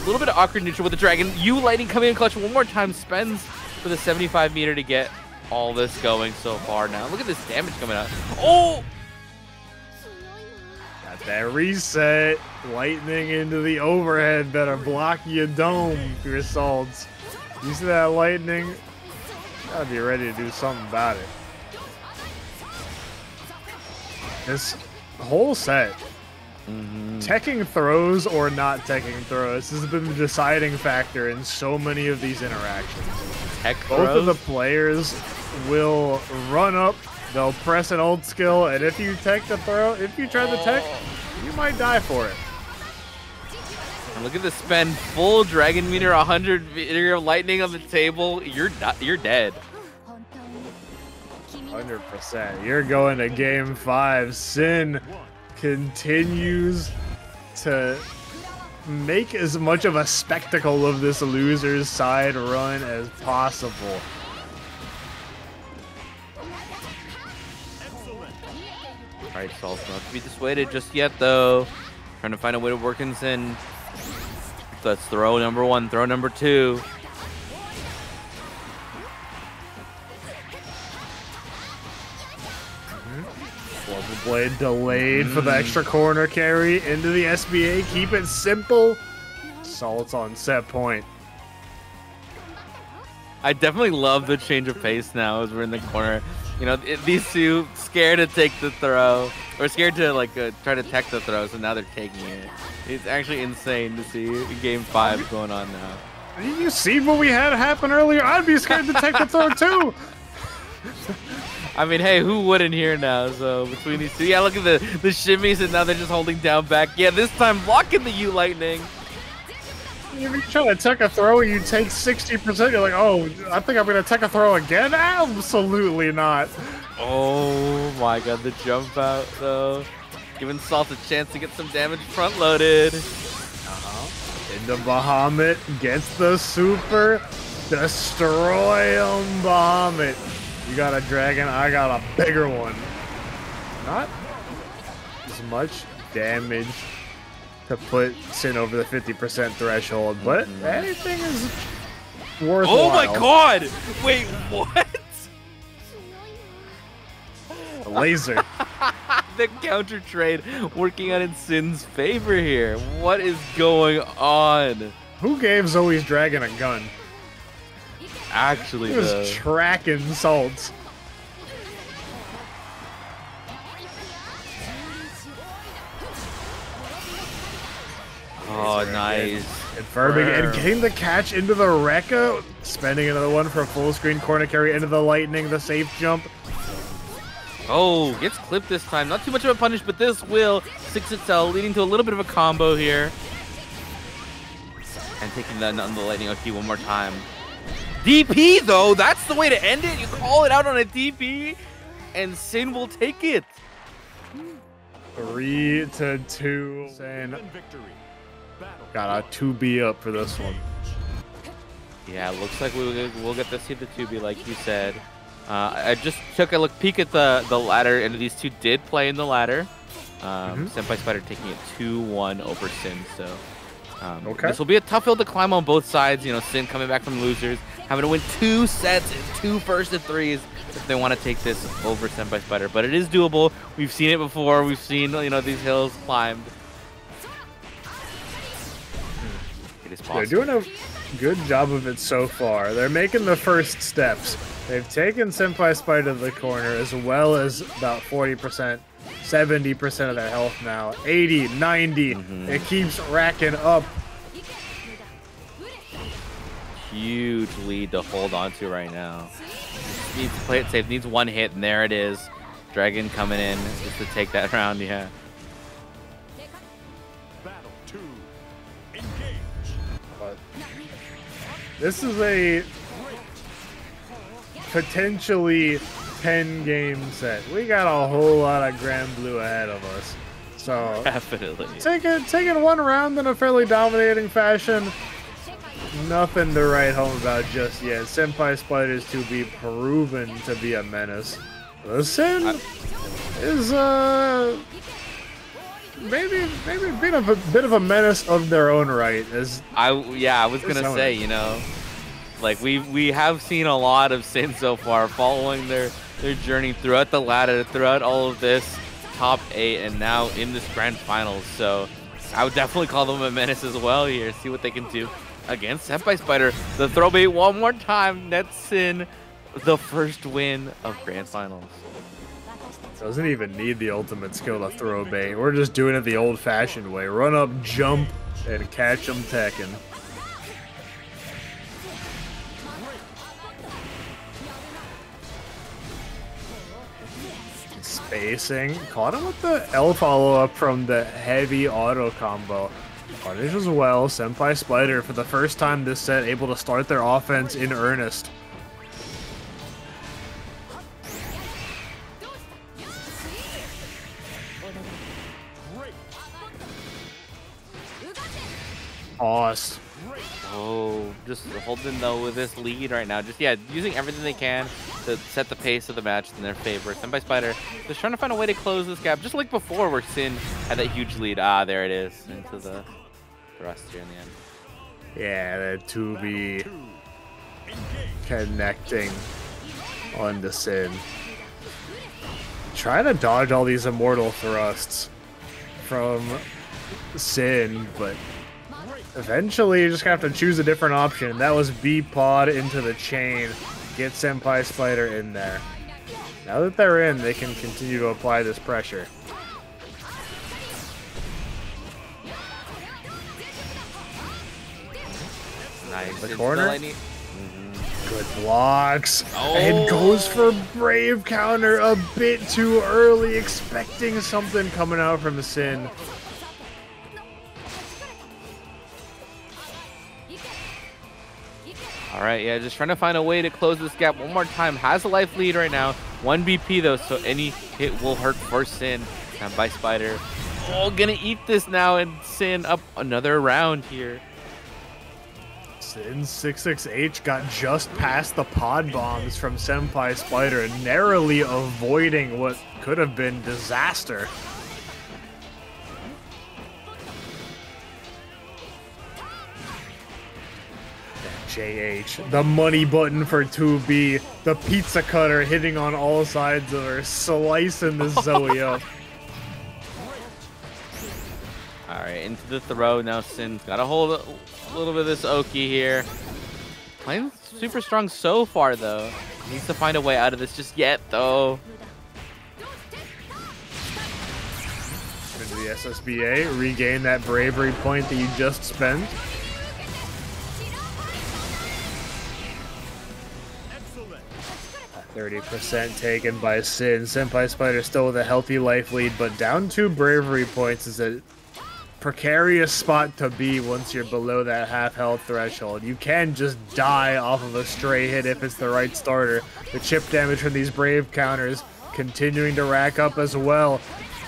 little bit of awkward neutral with the dragon. Lightning coming in clutch one more time, spends for the 75 meter to get all this going so far. Now look at this damage coming out. Oh! Got that reset. Lightning into the overhead. Better block your dome for your Saltz. You see that lightning? Gotta be ready to do something about it. This whole set, teching throws or not teching throws, has been the deciding factor in so many of these interactions. Both of the players will run up, they'll press an ult skill, and if you tech the throw, if you try the tech, you might die for it. And look at the spend, full dragon meter, 100 meter lightning on the table. You're dead. 100%. You're going to game 5. Synn continues to make as much of a spectacle of this loser's side run as possible. Alright, Saltz not to be dissuaded just yet though. Trying to find a way to work in Synn. That's throw number 1, throw number 2. Global Blade delayed for the extra corner carry into the SBA. Keep it simple. Saltz on set point. I definitely love the change of pace now as we're in the corner. You know, these two scared to take the throw, or scared to like try to tech the throw, so now they're taking it. It's actually insane to see game 5 going on now. You see what we had happen earlier? I'd be scared to tech the throw too. I mean, hey, who wouldn't here now? So between these two, yeah, look at the shimmies, and now they're just holding down back. Yeah, this time blocking the U Lightning. If you try to tech a throw and you take 60%, you're like, oh, I think I'm gonna tech a throw again? Absolutely not. Oh my god, the jump out though. Giving Saltz a chance to get some damage front loaded. Into Bahamut, gets the super. Destroy him, Bahamut. You got a dragon, I got a bigger one. Not as much damage to put Synn over the 50% threshold, but anything is worthwhile. Oh my god! Wait, what? A laser. The counter trade working out in Synn's favor here. What is going on? Who gave Zooey's dragon a gun? Actually, he was tracking Saltz. Oh, nice. Confirming and getting the catch into the Rekka. Spending another one for a full screen corner carry into the lightning, the safe jump. Oh, gets clipped this time. Not too much of a punish, but this will 6 itself, leading to a little bit of a combo here. And taking that on the lightning OT one more time. DP though, that's the way to end it. You call it out on a DP, and Synn will take it. 3-2. Synn got a 2B up for this one. Yeah, looks like we'll get to see the 2B like you said. I just took a peek at the ladder, and these two did play in the ladder. SenpaiSpyder taking it 2-1 over Synn, so okay. This will be a tough hill to climb on both sides. You know, Synn coming back from losers, having to win 2 sets in 2 first-to-3s if they want to take this over SenpaiSpyder. But it is doable. We've seen it before. We've seen, you know, these hills climbed. It is possible. They're doing a good job of it so far. They're making the first steps. They've taken SenpaiSpyder to the corner, as well as about 40%, 70% of their health now. 80, 90. It keeps racking up. Huge lead to hold on to right now. Needs to play it safe. Needs one hit, and there it is. Dragon coming in just to take that round. Yeah. Battle 2. Engage. But this is a potentially 10-game set. We got a whole lot of Granblue ahead of us. So definitely taking one round in a fairly dominating fashion. Nothing to write home about just yet. SenpaiSpyder's to be proven to be a menace. The Synn is maybe being a bit of a menace of their own right. I was gonna say, you know, like we have seen a lot of Synn so far, following their journey throughout the ladder, throughout all of this top 8, and now in this grand finals. So I would definitely call them a menace as well here. See what they can do against SenpaiSpyder. The throw bait one more time. Nets Synn the first win of grand finals. Doesn't even need the ultimate skill to throw bait. We're just doing it the old-fashioned way. Run up, jump, and catch them teching. Spacing. Caught him with the L follow-up from the heavy auto combo. Punish as well. SenpaiSpyder for the first time this set able to start their offense in earnest. Awesome. Oh, just holding though with this lead right now. Just using everything they can to set the pace of the match in their favor. SenpaiSpyder just trying to find a way to close this gap, just like before where Synn had that huge lead. Ah, there it is into the thrust here in the end. Yeah, the 2B connecting on the Synn. Trying to dodge all these immortal thrusts from Synn, but eventually you're just gonna have to choose a different option. That was B-Pod into the chain. Get SenpaiSpyder in there. Now that they're in, they can continue to apply this pressure. Nice. The corner. Good blocks. Oh. And goes for Brave counter a bit too early, expecting something coming out from Synn. All right, yeah, just trying to find a way to close this gap one more time. Has a life lead right now. 1 BP though, so any hit will hurt for Synn. SenpaiSpyder. Oh, gonna eat this now, and Synn up another round here. Synn's 66H got just past the pod bombs from SenpaiSpyder, narrowly avoiding what could have been disaster. JH, the money button for 2B, the pizza cutter hitting on all sides of her, slicing the Zooey up. All right, into the throw now. Synn's got to hold a little bit of this Oki here. Playing super strong so far though. Needs to find a way out of this just yet though. Into the SSBA, regain that bravery point that you just spent. 30% taken by Synn. SenpaiSpyder still with a healthy life lead, but down 2 bravery points is a precarious spot to be once you're below that half health threshold. You can just die off of a stray hit if it's the right starter. The chip damage from these brave counters continuing to rack up as well.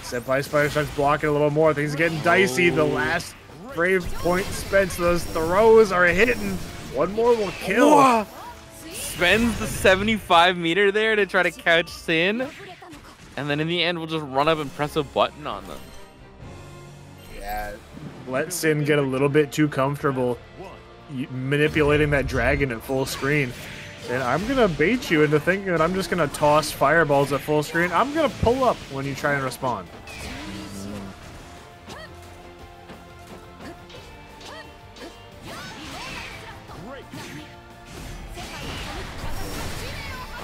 SenpaiSpyder starts blocking a little more. Things are getting dicey. The last brave point spent, so those throws are hitting. One more will kill. Whoa. Spends the 75 meter there to try to catch Synn, and then in the end we'll just run up and press a button on them. Yeah, let Synn get a little bit too comfortable manipulating that dragon at full screen. And I'm gonna bait you into thinking that I'm just gonna toss fireballs at full screen. I'm gonna pull up when you try and respond.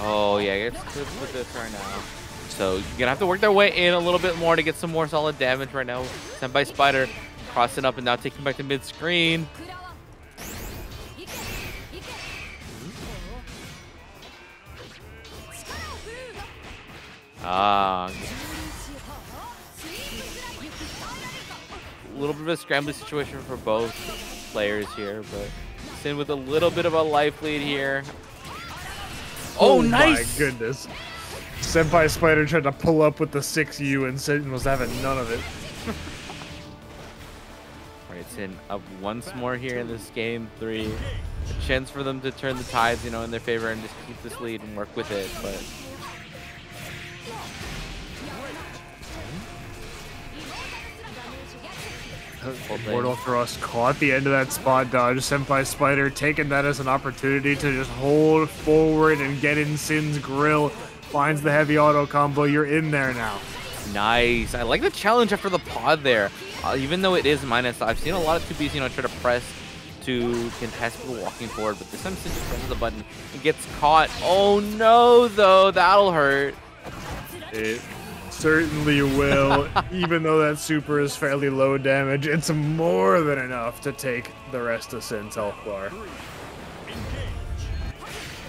Oh yeah, it's good with this right now. So you're gonna have to work their way in a little bit more to get some more solid damage right now. SenpaiSpyder crossing up and now taking back to mid screen. A little bit of a scrambling situation for both players here, but Synn with a little bit of a life lead here. Oh, nice! My goodness. SenpaiSpyder tried to pull up with the 6U and Synn was having none of it. Alright, Synn up once more here in this game 3. A chance for them to turn the tides, you know, in their favor and just keep this lead and work with it, but... Mortal Thrust caught the end of that spot dodge. SenpaiSpyder taking that as an opportunity to just hold forward and get in Synn's grill. Finds the heavy auto combo. You're in there now. Nice. I like the challenge after the pod there. Even though it is minus, I've seen a lot of 2Bs, you know, try to press to contest people walking forward, but this time Synn just presses the button and gets caught. Oh no, though. That'll hurt. It certainly will. Even though that super is fairly low damage, it's more than enough to take the rest of Synn's health bar.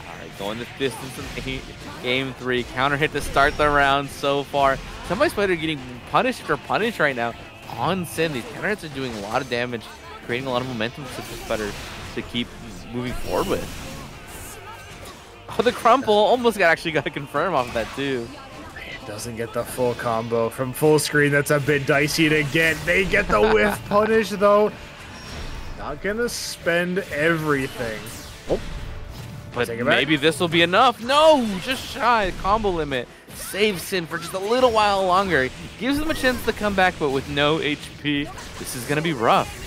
Alright, going the distance in game 3. Counter hit to start the round so far. SenpaiSpyder getting punished after punish right now on Synn. These counter hits are doing a lot of damage, creating a lot of momentum for SenpaiSpyder to keep moving forward with. Oh, the crumple almost actually got a confirm off of that too. Doesn't get the full combo from full screen. That's a bit dicey to get. They get the whiff punish though. Not gonna spend everything. Oh, but maybe this will be enough. No, just shy. Combo limit. Saves Synn for just a little while longer. Gives them a chance to come back, but with no HP, this is gonna be rough.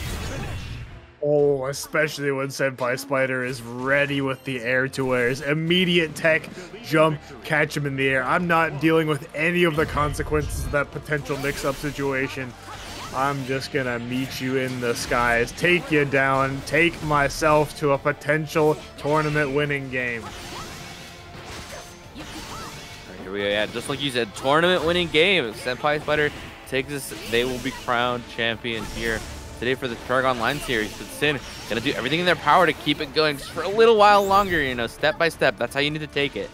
Oh, especially when SenpaiSpyder is ready with the air-to-airs. Immediate tech, jump, catch him in the air. I'm not dealing with any of the consequences of that potential mix-up situation. I'm just gonna meet you in the skies, take you down, take myself to a potential tournament-winning game. Right, here we go. Yeah, just like you said, tournament-winning game. If SenpaiSpyder takes this, they will be crowned champion here today for the ParagOnline series. But Synn gonna do everything in their power to keep it going just for a little while longer, you know, step by step. That's how you need to take it.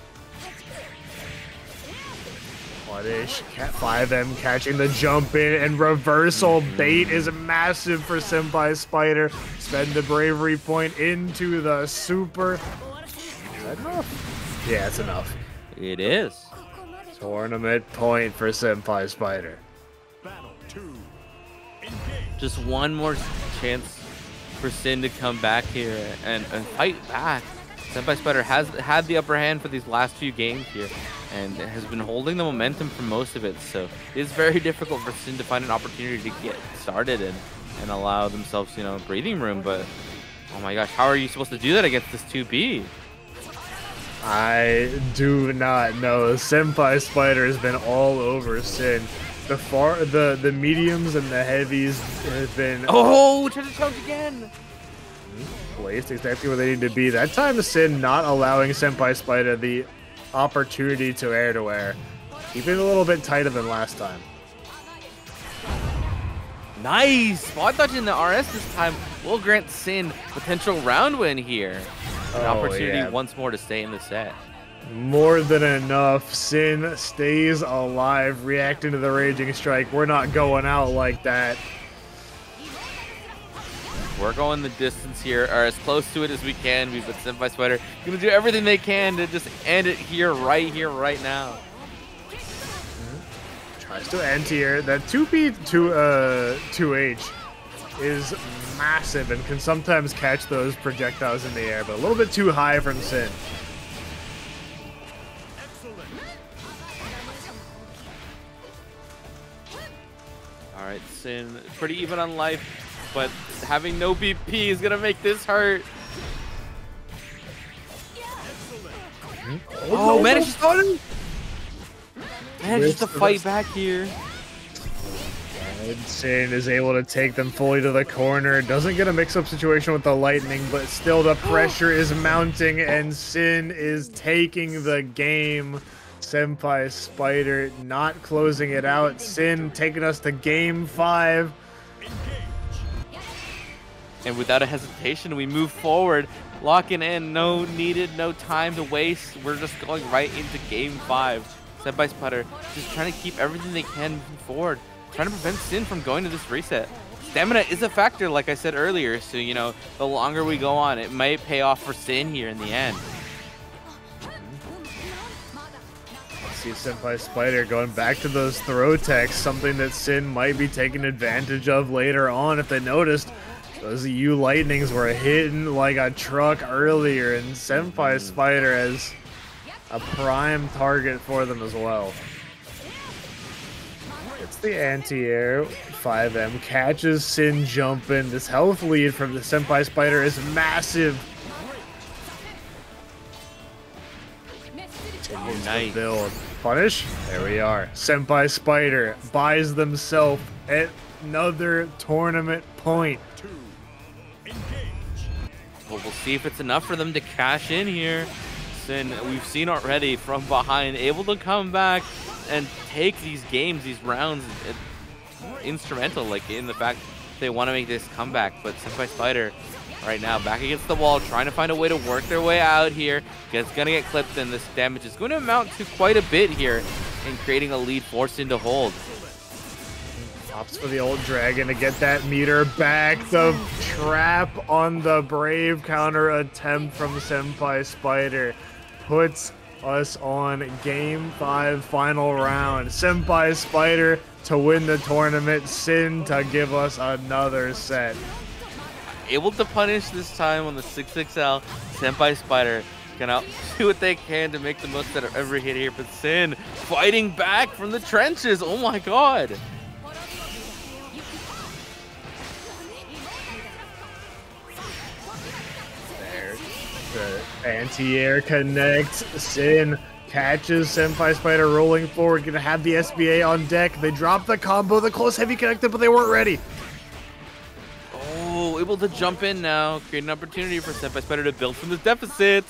Punish, 5M catching the jump in, and reversal bait is massive for SenpaiSpyder. Spend the bravery point into the super. Is that enough? Yeah, it's enough. It is. Tournament point for SenpaiSpyder. Battle 2. Just one more chance for Synn to come back here and fight back. SenpaiSpyder has had the upper hand for these last few games here and has been holding the momentum for most of it. So it's very difficult for Synn to find an opportunity to get started and allow themselves, you know, breathing room. But oh my gosh, how are you supposed to do that against this 2B? I do not know. SenpaiSpyder has been all over Synn. The mediums and the heavies have been to the choke again. placed exactly where they need to be. That time Synn not allowing SenpaiSpyder the opportunity to air, keeping it a little bit tighter than last time. Nice spot dodge in the RS this time will grant Synn potential round win here. An opportunity once more to stay in the set. More than enough. Synn stays alive, reacting to the Raging Strike. We're not going out like that. We're going the distance here, or as close to it as we can. We've got SenpaiSpyder gonna do everything they can to just end it here, right now. Tries to anti-air. That 2B 2H is massive and can sometimes catch those projectiles in the air, but a little bit too high from Synn. All right, Synn, pretty even on life, but having no BP is gonna make this hurt. Oh, manages to fight back here. And Synn is able to take them fully to the corner. Doesn't get a mix-up situation with the lightning, but still the pressure is mounting, and Synn is taking the game. SenpaiSpyder not closing it out. Synn taking us to game 5. And without a hesitation, we move forward, locking in. No time to waste. We're just going right into game 5. SenpaiSpyder just trying to keep everything they can moving forward, trying to prevent Synn from going to this reset. Stamina is a factor, like I said earlier, so, you know, the longer we go on, it might pay off for Synn here in the end. See SenpaiSpyder going back to those throw techs, something that Synn might be taking advantage of later on. If they noticed, those U lightnings were hitting like a truck earlier, and SenpaiSpyder has a prime target for them as well. It's the anti-air. 5M catches Synn jumping. This health lead from the SenpaiSpyder is massive. Nice build. Punish. There we are. SenpaiSpyder buys themselves another tournament point. Well, we'll see if it's enough for them to cash in here. Synn, we've seen already from behind, able to come back and take these games, these rounds, instrumental, like in the fact they want to make this comeback. But SenpaiSpyder right now back against the wall, trying to find a way to work their way out here. It's gonna get clipped, and this damage is going to amount to quite a bit here in creating a lead for Synn to hold. Opts for the old dragon to get that meter back. The trap on the brave counter attempt from SenpaiSpyder puts us on game 5 final round. SenpaiSpyder to win the tournament, Synn to give us another set. Able to punish this time on the 6XL. SenpaiSpyder gonna do what they can to make the most out of every hit here, but Synn fighting back from the trenches. Oh my god. There, the anti-air connects. Synn catches SenpaiSpyder rolling forward. Gonna have the SBA on deck. They drop the combo. The close heavy connected, but they weren't ready. Oh, able to jump in now, create an opportunity for SenpaiSpyder to build from this deficit.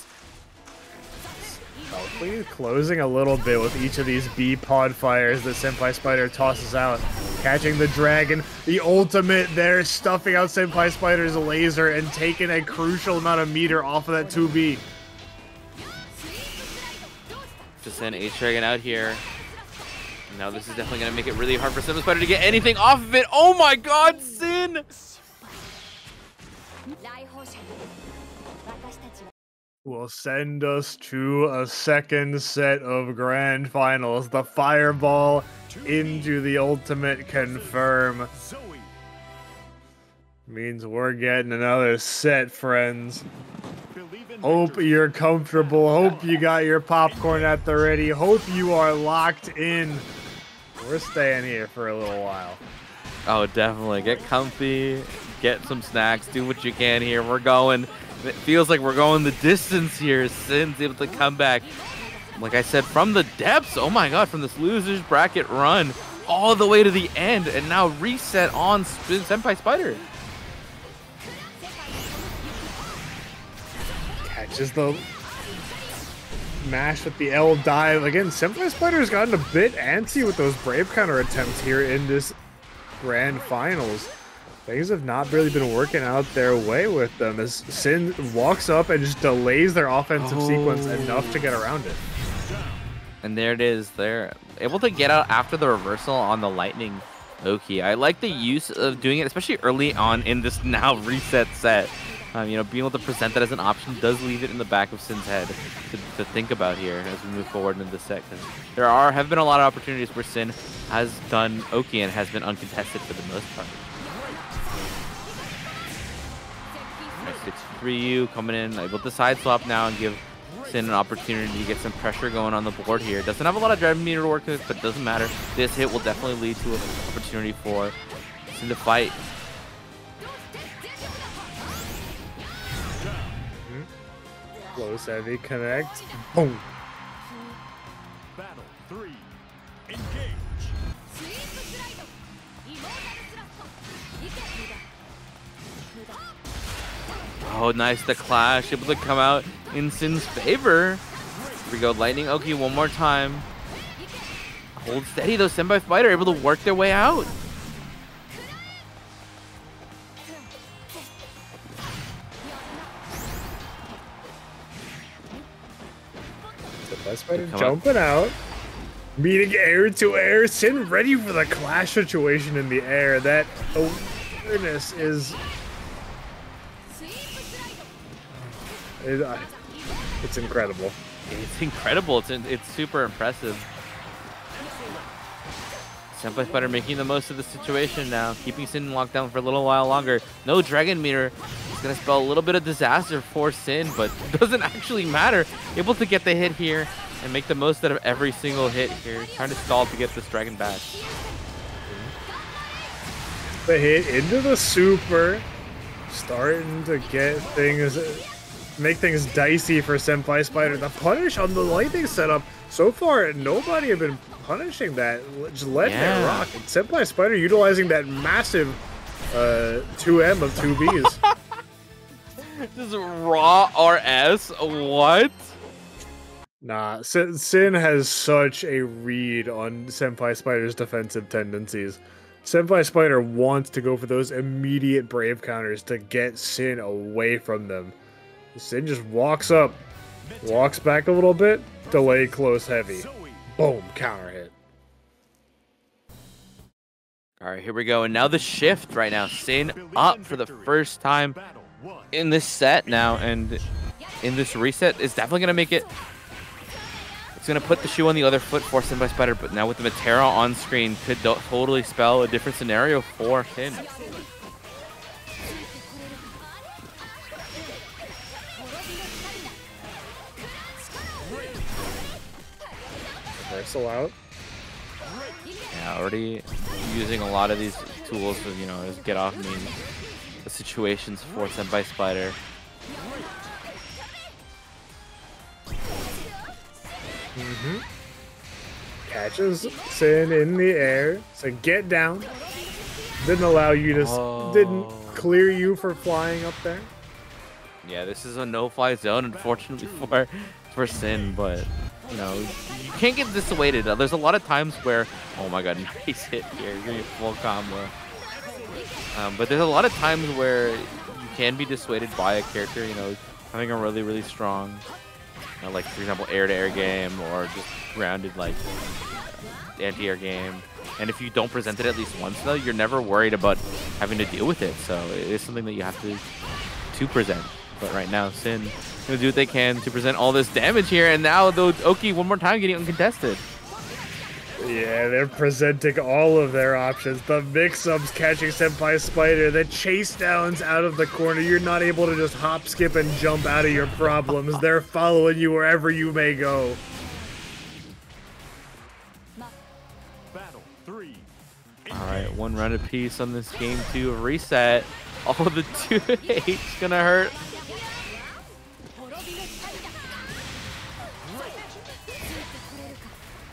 Hopefully closing a little bit with each of these B pod fires that SenpaiSpyder tosses out. catching the dragon. The ultimate there, stuffing out SenpaiSpyder's laser and taking a crucial amount of meter off of that 2B. Just send H-Dragon out here. Now this is definitely going to make it really hard for SenpaiSpyder to get anything off of it. Oh my god, Synn! Will send us to a second set of grand finals. The fireball into the ultimate confirm. Zooey. Means we're getting another set, friends. Believe in Hope victory. you're comfortable. Hope you got your popcorn at the ready. Hope you are locked in. We're staying here for a little while. Oh, definitely. Get comfy, get some snacks, do what you can here. We're going. It feels like we're going the distance here. Synn's able to come back, like I said, from the depths. Oh my god, from this loser's bracket run all the way to the end, and now reset on SenpaiSpyder. Catches the mash with the L dive. Again, SenpaiSpyder's gotten a bit antsy with those Brave counter attempts here in this grand finals. Things have not really been working out their way with them as Synn walks up and just delays their offensive sequence enough to get around it. And there it is. They're able to get out after the reversal on the Lightning Loki. I like the use of doing it, especially early on in this now reset set. You know, being able to present that as an option does leave it in the back of Synn's head to think about here as we move forward into this set. Because there have been a lot of opportunities where Synn has done Oki and has been uncontested for the most part. Nice 6-3U coming in, able to side swap now and give Synn an opportunity to get some pressure going on the board here. Doesn't have a lot of drive meter to work with, but doesn't matter. This hit will definitely lead to an opportunity for Synn to fight. Close heavy connect. Boom. Battle 3. Engage. Oh, nice, the clash, able to come out in Synn's favor. Here we go, Lightning Oki one more time. Hold steady though, SenpaiSpyder able to work their way out. SenpaiSpyder jumping out. Meeting air to air. Synn ready for the clash situation in the air. That awareness is... It's incredible. It's incredible. It's super impressive. SenpaiSpyder making the most of the situation now, keeping Synn locked down for a little while longer. No Dragon Meter. It's going to spell a little bit of disaster for Synn, but doesn't actually matter. Able to get the hit here and make the most out of every single hit here. Trying to stall to get this Dragon back. The hit into the super. Starting to get things... make things dicey for SenpaiSpyder. The punish on the Lightning setup, so far nobody have been punishing that, just letting it rock. And SenpaiSpyder utilizing that massive 2M of 2Bs. Just raw RS? What? Nah, Synn has such a read on SenpaiSpyder's defensive tendencies. SenpaiSpyder wants to go for those immediate Brave counters to get Synn away from them. Synn just walks up, walks back a little bit, delay close heavy. Boom, counter hit. All right, here we go. And now the shift right now. Synn up for the first time in this set now. And in this reset is definitely going to make it... It's going to put the shoe on the other foot for SenpaiSpyder. But now with the Metera on screen could totally spell a different scenario for Synn. Reversal out. Yeah, already using a lot of these tools to, you know, just get off me the situations for SenpaiSpyder. Catches Synn in the air. So get down. Didn't allow you to... Didn't clear you for flying up there. Yeah, this is a no-fly zone, unfortunately, for Synn, but you know, you can't get dissuaded. There's a lot of times where, oh my god, nice hit here, you're getting full combo. But there's a lot of times where you can be dissuaded by a character, you know, having a really, really strong, you know, like for example, air-to-air game or just grounded like anti-air game. And if you don't present it at least once, though, you're never worried about having to deal with it. So it is something that you have to present. But right now, Synn gonna do what they can to present all this damage here, and now the Oki one more time getting uncontested. Yeah, they're presenting all of their options. The mix-ups catching SenpaiSpyder, the chase downs out of the corner. You're not able to just hop, skip, and jump out of your problems. They're following you wherever you may go. Battle 3. All right, one round apiece on this game 2 of reset. All the 2H gonna hurt.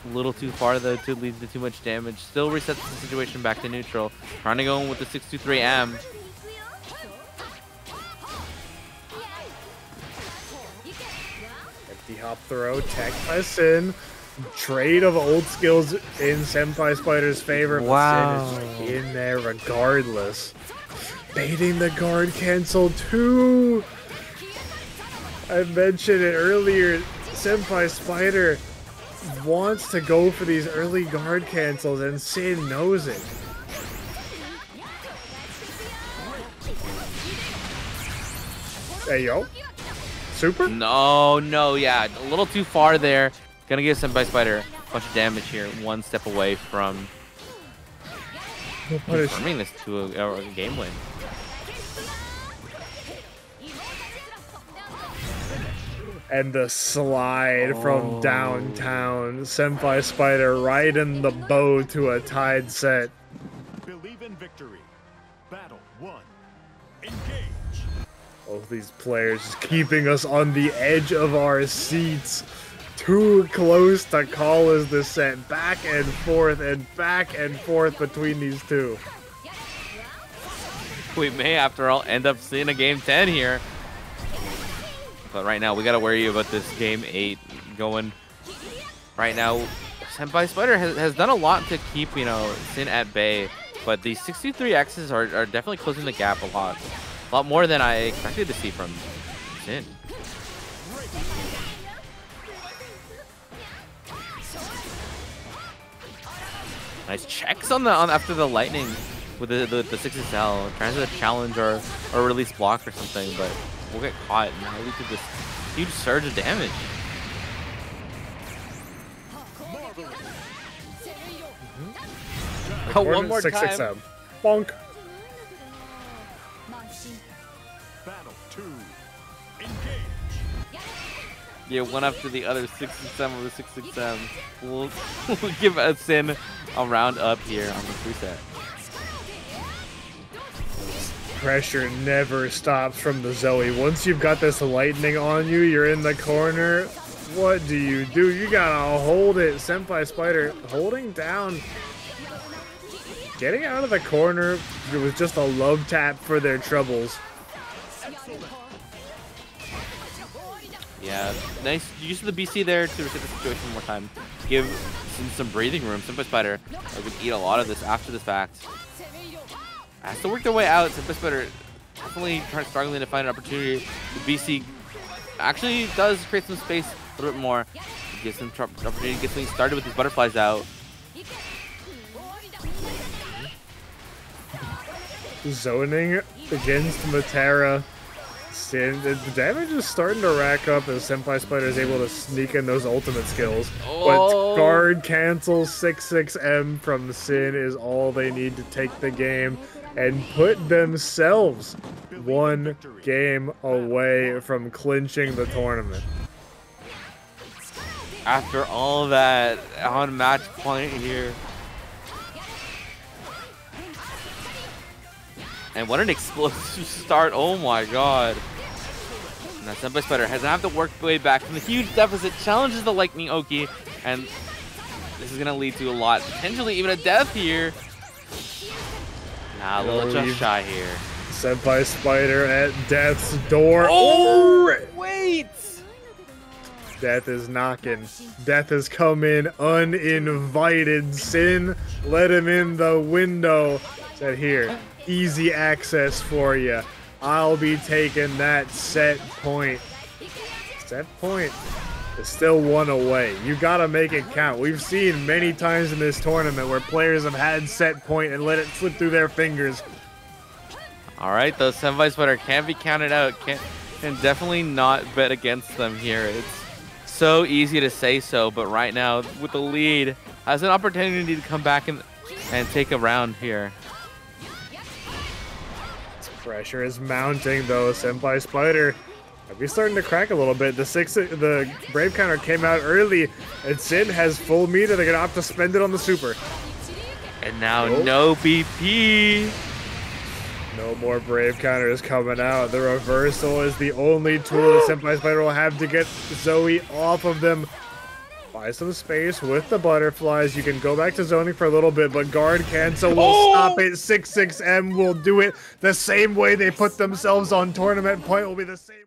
A little too far though to lead to too much damage. Still resets the situation back to neutral. Trying to go in with the 623M. Empty hop throw, tech by Synn. Trade of old skills in SenpaiSpyder's favor. Wow. But Synn is in there regardless. Baiting the guard cancel too. I mentioned it earlier. SenpaiSpyder wants to go for these early guard cancels, and Synn knows it. Hey, yo. Super? No, yeah, a little too far there. Gonna give SenpaiSpyder a bunch of damage here. One step away from confirming this to a game win. And the slide from downtown. SenpaiSpyder right in the bow to a tied set. Believe in victory. Battle 1. Engage. Both these players just keeping us on the edge of our seats. Too close to call as this set. Back and forth between these two. We may, after all, end up seeing a game 10 here. But right now, we gotta worry about this game 8 going. Right now, SenpaiSpyder has done a lot to keep, you know, Synn at bay. But these 63Xs are definitely closing the gap a lot more than I expected to see from Synn. Nice checks on after the lightning with the 6SL, trying to challenge or release block or something, but we'll get caught and that'll lead to this huge surge of damage. Oh, one more time. 6XM. Bonk. Battle 2. Engage. Yeah, one after the other, 6XM over 6XM. We'll give Synn a round up here on the preset. Pressure never stops from the Zooey. Once you've got this lightning on you, you're in the corner. What do? You gotta hold it. SenpaiSpyder holding down. Getting out of the corner, it was just a love tap for their troubles. Yeah, nice use of the BC there to reset the situation one more time. Give some breathing room. SenpaiSpyder would eat a lot of this after the fact. Has to work their way out. SenpaiSpyder definitely struggling to find an opportunity. The BC actually does create some space a little bit more. Gives them opportunity to get things started with these butterflies out. Zoning against Metera. The damage is starting to rack up as SenpaiSpyder is able to sneak in those ultimate skills. But guard cancel 6-6M from Synn is all they need to take the game and put themselves one game away from clinching the tournament. After all that on match point here. And what an explosive start, oh my god. Now SenpaiSpyder has to have to work way back from the huge deficit, challenges the Lightning Oki, and this is gonna lead to a lot, potentially even a death here. Nah, a little just shy here. SenpaiSpyder at death's door. Oh, wait! Death is knocking. Death has come in uninvited. Synn let him in the window. Said, here, easy access for you. I'll be taking that set point. Set point is still one away. You gotta make it count. We've seen many times in this tournament where players have had set point and let it slip through their fingers. All right, the SenpaiSpyder can't be counted out. Can definitely not bet against them here. It's so easy to say so, but right now with the lead, has an opportunity to come back and take a round here. Pressure is mounting though. SenpaiSpyder might be starting to crack a little bit. The Brave counter came out early, and Synn has full meter. They're gonna opt to spend it on the super. And now no BP. No more Brave counters coming out. The reversal is the only tool that SenpaiSpyder will have to get Zooey off of them. Buy some space with the butterflies. You can go back to zoning for a little bit, but guard cancel will stop it. 6-6M will do it the same way they put themselves on tournament point. Will be the same way.